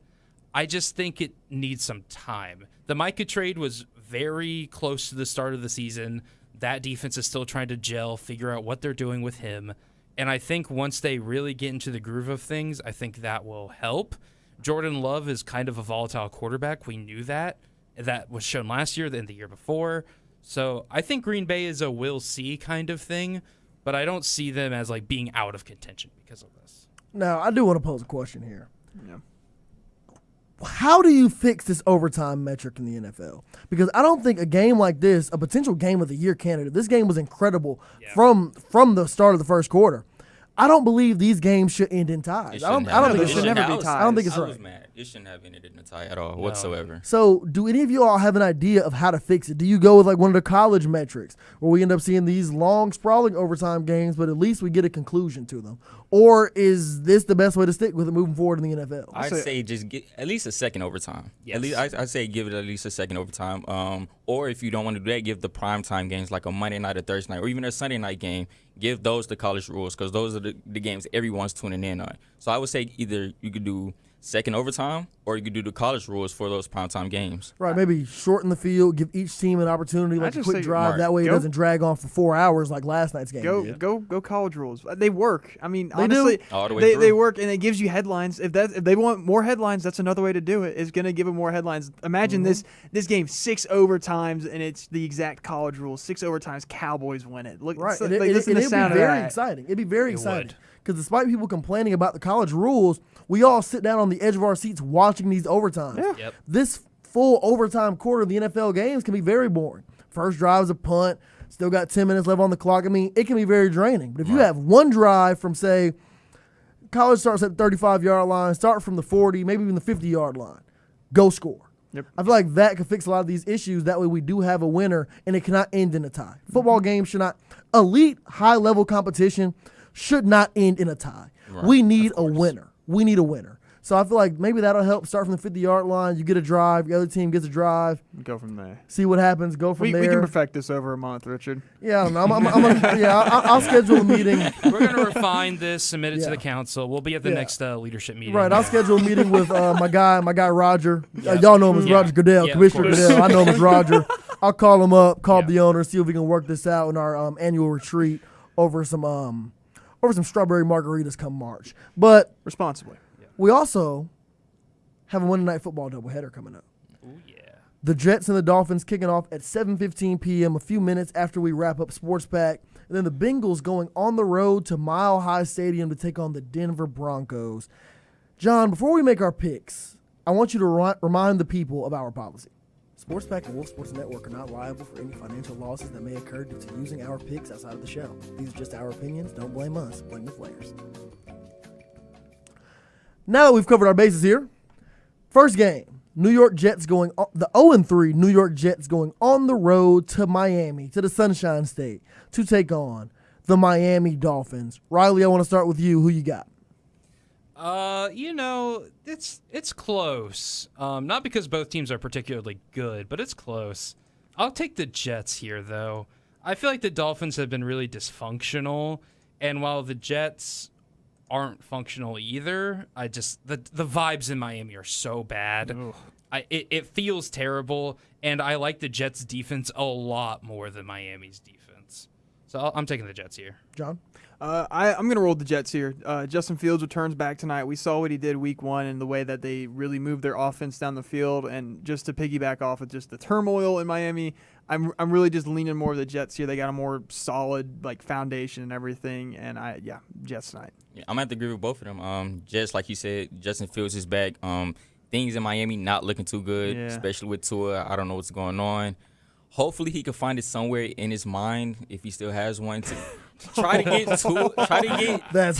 I just think it needs some time. The Micah trade was very close to the start of the season. That defense is still trying to gel, figure out what they're doing with him. And I think once they really get into the groove of things, I think that will help. Jordan Love is kind of a volatile quarterback. We knew that. That was shown last year and the year before. So I think Green Bay is a we'll see kind of thing, but I don't see them as being out of contention because of this. Now, I do want to pose a question here. Yeah. How do you fix this overtime metric in the NFL? Because I don't think a game like this, a potential game of the year candidate, this game was incredible from the start of the first quarter. I don't believe these games should end in ties. I don't think it should never be ties. I don't think it's right. I was mad. It shouldn't have ended in a tie at all whatsoever. So do any of you all have an idea of how to fix it? Do you go with one of the college metrics where we end up seeing these long, sprawling overtime games, but at least we get a conclusion to them? Or is this the best way to stick with it moving forward in the NFL? I'd say just get at least a second overtime. Yes. At least I'd say give it at least a second overtime. Or if you don't want to do that, give the primetime games like a Monday night or Thursday night or even a Sunday night game. Give those the college rules because those are the games everyone's tuning in on. So I would say either you could do second overtime, or you could do the college rules for those primetime games. Right, maybe shorten the field, give each team an opportunity, like a just quick say- drive. Right. That way it Go- doesn't drag on for 4 hours like last night's game. did. Go college rules. They work. I mean, They do. honestly, All the way they through. work, and it gives you headlines. If they want more headlines, that's another way to do it. Is going to give them more headlines. Imagine this game 6 overtimes, and it's the exact college rules. 6 overtimes, Cowboys win it. Look, Right, so, and like, listen to the it'd sound be of very that. exciting. It'd be very exciting would. because despite people complaining about the college rules, we all sit down on the edge of our seats watching these overtimes. Yeah. Yep. This full overtime quarter of the NFL games can be very boring. First drive is a punt, still got 10 minutes left on the clock. I mean, it can be very draining. But if you have one drive from, say, college starts at the 35-yard line, start from the 40, maybe even the 50-yard line, go score. Yep. I feel like that could fix a lot of these issues. That way we do have a winner, and it cannot end in a tie. Football games should not – elite, high-level competition should not end in a tie. Right. We need a winner. We need a winner. So I feel like maybe that'll help. Start from the 50-yard line. You get a drive. The other team gets a drive. Go from there. See what happens. Go from We there. can perfect this over a month, Richard. Yeah, I don't know. I'll schedule a meeting. We're going to refine this, submit it Yeah. to the council. We'll be at the Yeah. next leadership meeting. Right, I'll schedule a meeting with my guy Roger. Y'all know him as Yeah. Roger Goodell, Yeah, of Commissioner course. Goodell. I know him as Roger. I'll call him up, call the owner, see if we can work this out in our annual retreat over some strawberry margaritas come March. But Responsibly. we also have a Monday Night Football doubleheader coming up. The Jets and the Dolphins kicking off at 7:15 p.m. a few minutes after we wrap up Sports Pack. And then the Bengals going on the road to Mile High Stadium to take on the Denver Broncos. John, before we make our picks, I want you to remind the people of our policy. Sports Pack and Wolf Sports Network are not liable for any financial losses that may occur due to using our picks outside of the show. These are just our opinions. Don't blame us. Blame the players. Now that we've covered our bases here, first game. New York Jets going on, the 0-3 New York Jets going on the road to Miami, to the Sunshine State, to take on the Miami Dolphins. Riley, I want to start with you. Who you got? It's close. Not because both teams are particularly good, but it's close. I'll take the Jets here, though. I feel like the Dolphins have been really dysfunctional, and while the Jets aren't functional either, the vibes in Miami are so bad. It feels terrible, and I like the Jets' defense a lot more than Miami's defense. So I'm taking the Jets here. John? I'm going to roll the Jets here. Justin Fields returns back tonight. We saw what he did week 1 and the way that they really moved their offense down the field. And just to piggyback off of just the turmoil in Miami, I'm really just leaning more of the Jets here. They got a more solid foundation and everything. And Jets tonight. Yeah, I'm going to have to agree with both of them. Jets, like you said, Justin Fields is back. Things in Miami not looking too good, especially with Tua. I don't know what's going on. Hopefully he can find it somewhere in his mind, if he still has one, to try to get That's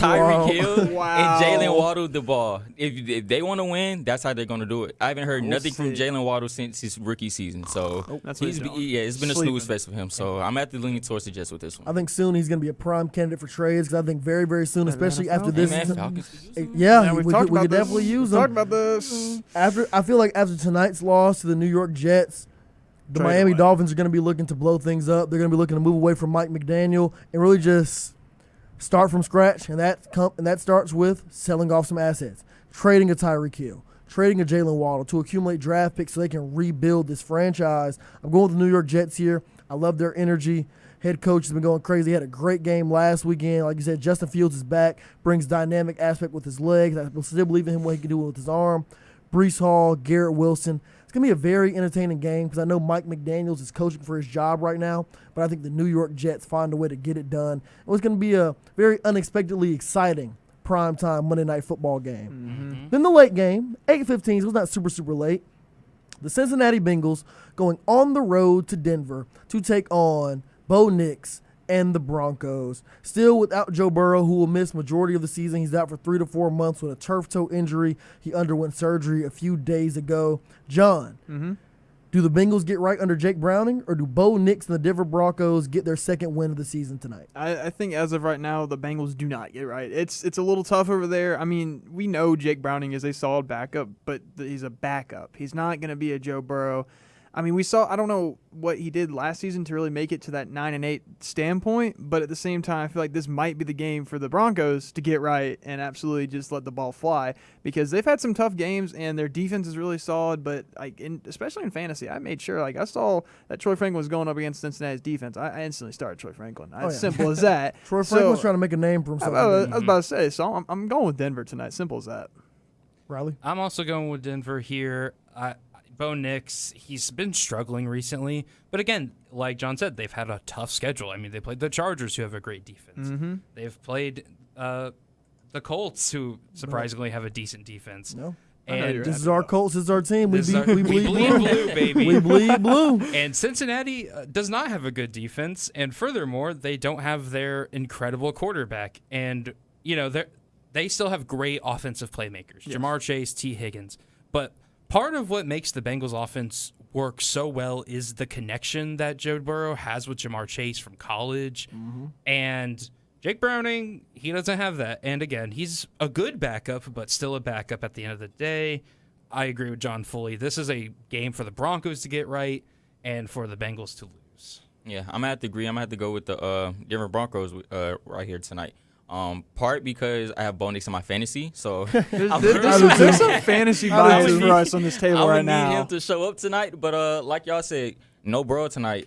Tyreek wild. Hill and Jalen Waddle the ball. If they want to win, that's how they're going to do it. I haven't heard nothing from Jalen Waddle since his rookie season. So That's what it's been a snooze fest for him. So I'm at the leaning towards the Jets with this one. I think soon he's going to be a prime candidate for trades because I think very, very soon, especially after NFL? this Hey, man, season. Falcons could use him. Yeah, we've we talked could about this. definitely use We've him. talked about this. I feel like after tonight's loss to the New York Jets, the Trade Miami away. Dolphins are going to be looking to blow things up. They're going to be looking to move away from Mike McDaniel and really just start from scratch. And that starts with selling off some assets, trading a Tyreek Hill, trading a Jalen Waddle to accumulate draft picks so they can rebuild this franchise. I'm going with the New York Jets here. I love their energy. Head coach has been going crazy. He had a great game last weekend. Like you said, Justin Fields is back, brings dynamic aspect with his legs. I still believe in him what he can do with his arm. Brees Hall, Garrett Wilson. It's going to be a very entertaining game because I know Mike McDaniels is coaching for his job right now, but I think the New York Jets find a way to get it done. It was going to be a very unexpectedly exciting primetime Monday Night Football game. Then the late game, 8:15, so it was not super, super late. The Cincinnati Bengals going on the road to Denver to take on Bo Nix and the Broncos. Still without Joe Burrow, who will miss majority of the season. He's out for 3 to 4 months with a turf toe injury. He underwent surgery a few days ago. John, do the Bengals get right under Jake Browning, or do Bo Nix and the Denver Broncos get their second win of the season tonight? I think as of right now, the Bengals do not get right. It's a little tough over there. I mean, we know Jake Browning is a solid backup, but he's a backup. He's not going to be a Joe Burrow. I mean, we saw. I don't know what he did last season to really make it to that 9-8 standpoint, but at the same time, I feel like this might be the game for the Broncos to get right and absolutely just let the ball fly because they've had some tough games and their defense is really solid. But especially in fantasy, I made sure I saw that Troy Franklin was going up against Cincinnati's defense. I instantly started Troy Franklin. As simple as that. Troy Franklin's trying to make a name for himself. I was about to say. So I'm going with Denver tonight. Simple as that. Riley? I'm also going with Denver here. Bo Nix, he's been struggling recently. But again, like John said, they've had a tough schedule. I mean, they played the Chargers, who have a great defense. Mm-hmm. They've played the Colts, who surprisingly have a decent defense. No. And this is our Colts. This is our team. We bleed blue, baby. We bleed blue. And Cincinnati does not have a good defense. And furthermore, they don't have their incredible quarterback. And, they still have great offensive playmakers. Yes. Jamar Chase, T. Higgins. But part of what makes the Bengals offense work so well is the connection that Joe Burrow has with Jamar Chase from college. Mm-hmm. And Jake Browning, he doesn't have that. And again, he's a good backup, but still a backup at the end of the day. I agree with John fully. This is a game for the Broncos to get right and for the Bengals to lose. Yeah, I'm going to have to agree. I'm going to have to go with the Denver Broncos right here tonight. Part because I have Bo Nix in my fantasy, so there's some fantasy bias for us on this table right now. I would need him to show up tonight, but like y'all said, no Burrow tonight.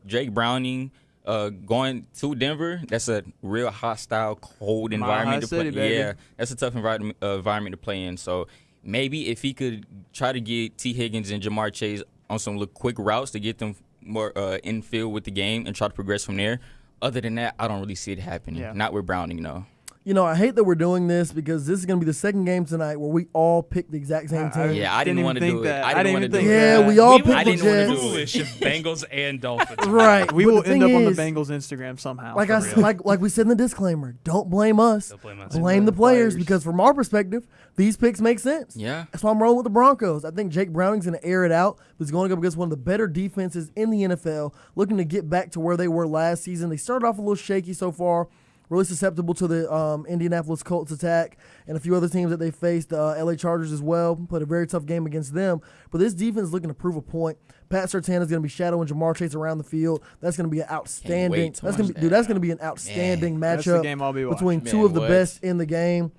Jake Browning going to Denver, that's a real hostile, cold environment to play. Yeah, that's a tough environment to play in. So maybe if he could try to get T. Higgins and Jamar Chase on some quick routes to get them more in field with the game and try to progress from there. Other than that, I don't really see it happening. Yeah. Not with Browning, no. I hate that we're doing this because this is going to be the second game tonight where we all pick the exact same team. I didn't want to do it. I didn't want to do it. Yeah, we all picked the Jets. I didn't want to foolish if Bengals and Dolphins. Right. We will end up on the Bengals Instagram somehow. Like we said in the disclaimer, don't blame us. Don't blame us. Blame the players because from our perspective, these picks make sense. Yeah. That's why I'm rolling with the Broncos. I think Jake Browning's going to air it out. He's going up against one of the better defenses in the NFL, looking to get back to where they were last season. They started off a little shaky so far. Really susceptible to the Indianapolis Colts attack and a few other teams that they faced, the LA Chargers as well. Played a very tough game against them. But this defense is looking to prove a point. Pat Surtain is going to be shadowing Jamar Chase around the field. That's going to be an outstanding. That's going to be an outstanding matchup between two of the best in the game.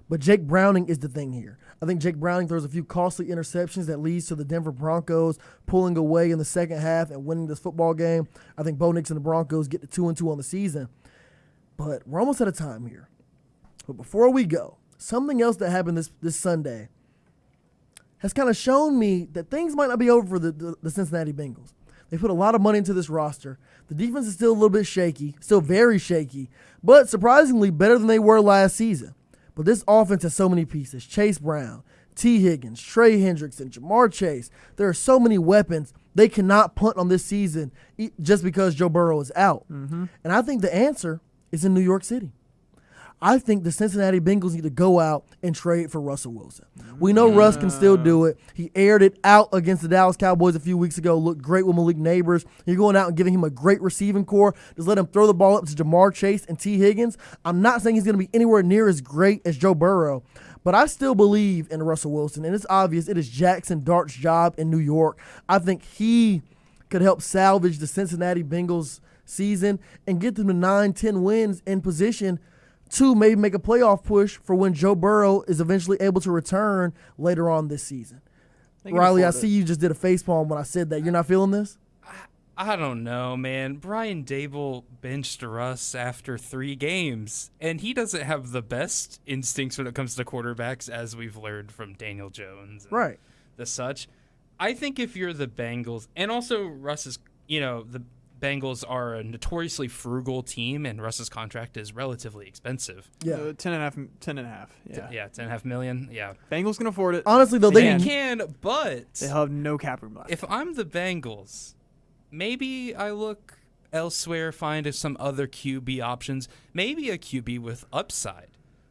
But Jake Browning is the thing here. I think Jake Browning throws a few costly interceptions that leads to the Denver Broncos pulling away in the second half and winning this football game. I think Bo Nix and the Broncos get to 2-2 on the season. But we're almost out of time here. But before we go, something else that happened this Sunday has kind of shown me that things might not be over for the Cincinnati Bengals. They put a lot of money into this roster. The defense is still a little bit shaky, still very shaky, but surprisingly better than they were last season. But this offense has so many pieces. Chase Brown, T. Higgins, Trey Hendrickson, Jamar Chase. There are so many weapons. They cannot punt on this season just because Joe Burrow is out. Mm-hmm. And I think the answer is in New York City. I think the Cincinnati Bengals need to go out and trade for Russell Wilson. We know Russ can still do it. He aired it out against the Dallas Cowboys a few weeks ago, looked great with Malik Neighbors. You're going out and giving him a great receiving core. Just let him throw the ball up to Jamar Chase and T. Higgins. I'm not saying he's going to be anywhere near as great as Joe Burrow, but I still believe in Russell Wilson, and it's obvious it is Jackson Dart's job in New York. I think he could help salvage the Cincinnati Bengals season and get them to 9-10 wins in position to maybe make a playoff push for when Joe Burrow is eventually able to return later on this season. Riley, I see you just did a facepalm when I said that. You're not feeling this? I don't know, man. Brian Dable benched Russ after 3 games, and he doesn't have the best instincts when it comes to quarterbacks, as we've learned from Daniel Jones. Right. The such. I think if you're the Bengals, and also Russ's, the Bengals are a notoriously frugal team, and Russ's contract is relatively expensive. Yeah, $10.5. Yeah, $10.5 million. Yeah, Bengals can afford it. Honestly, though, they can, but they have no cap room left. If I'm the Bengals, maybe I look elsewhere, find some other QB options. Maybe a QB with upside.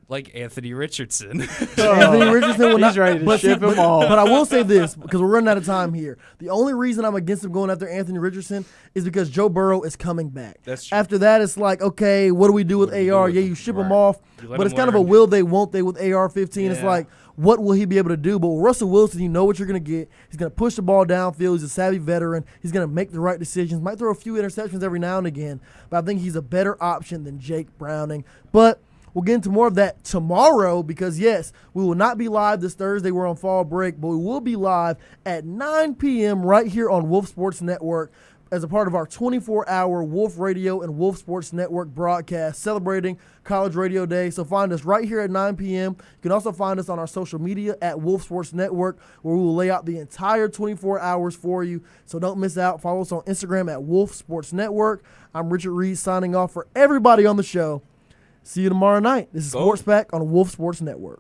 like Anthony Richardson. Anthony Richardson will not, He's ready to but ship him but, off. But I will say this, because we're running out of time here. The only reason I'm against him going after Anthony Richardson is because Joe Burrow is coming back. That's true. After that, it's like, okay, what do we do with AR? Yeah, you ship him off, You let but it's him kind of a learn. will they, won't they with AR-15. It's Yeah. like, what will he be able to do? But with Russell Wilson, you know what you're going to get. He's going to push the ball downfield. He's a savvy veteran. He's going to make the right decisions. Might throw a few interceptions every now and again, but I think he's a better option than Jake Browning. But we'll get into more of that tomorrow because, yes, we will not be live this Thursday. We're on fall break, but we will be live at 9 p.m. right here on Wolf Sports Network as a part of our 24-hour Wolf Radio and Wolf Sports Network broadcast celebrating College Radio Day. So find us right here at 9 p.m. You can also find us on our social media at Wolf Sports Network, where we will lay out the entire 24 hours for you. So don't miss out. Follow us on Instagram at Wolf Sports Network. I'm Richard Reed signing off for everybody on the show. See you tomorrow night. This is Sports Pack on Wolf Sports Network.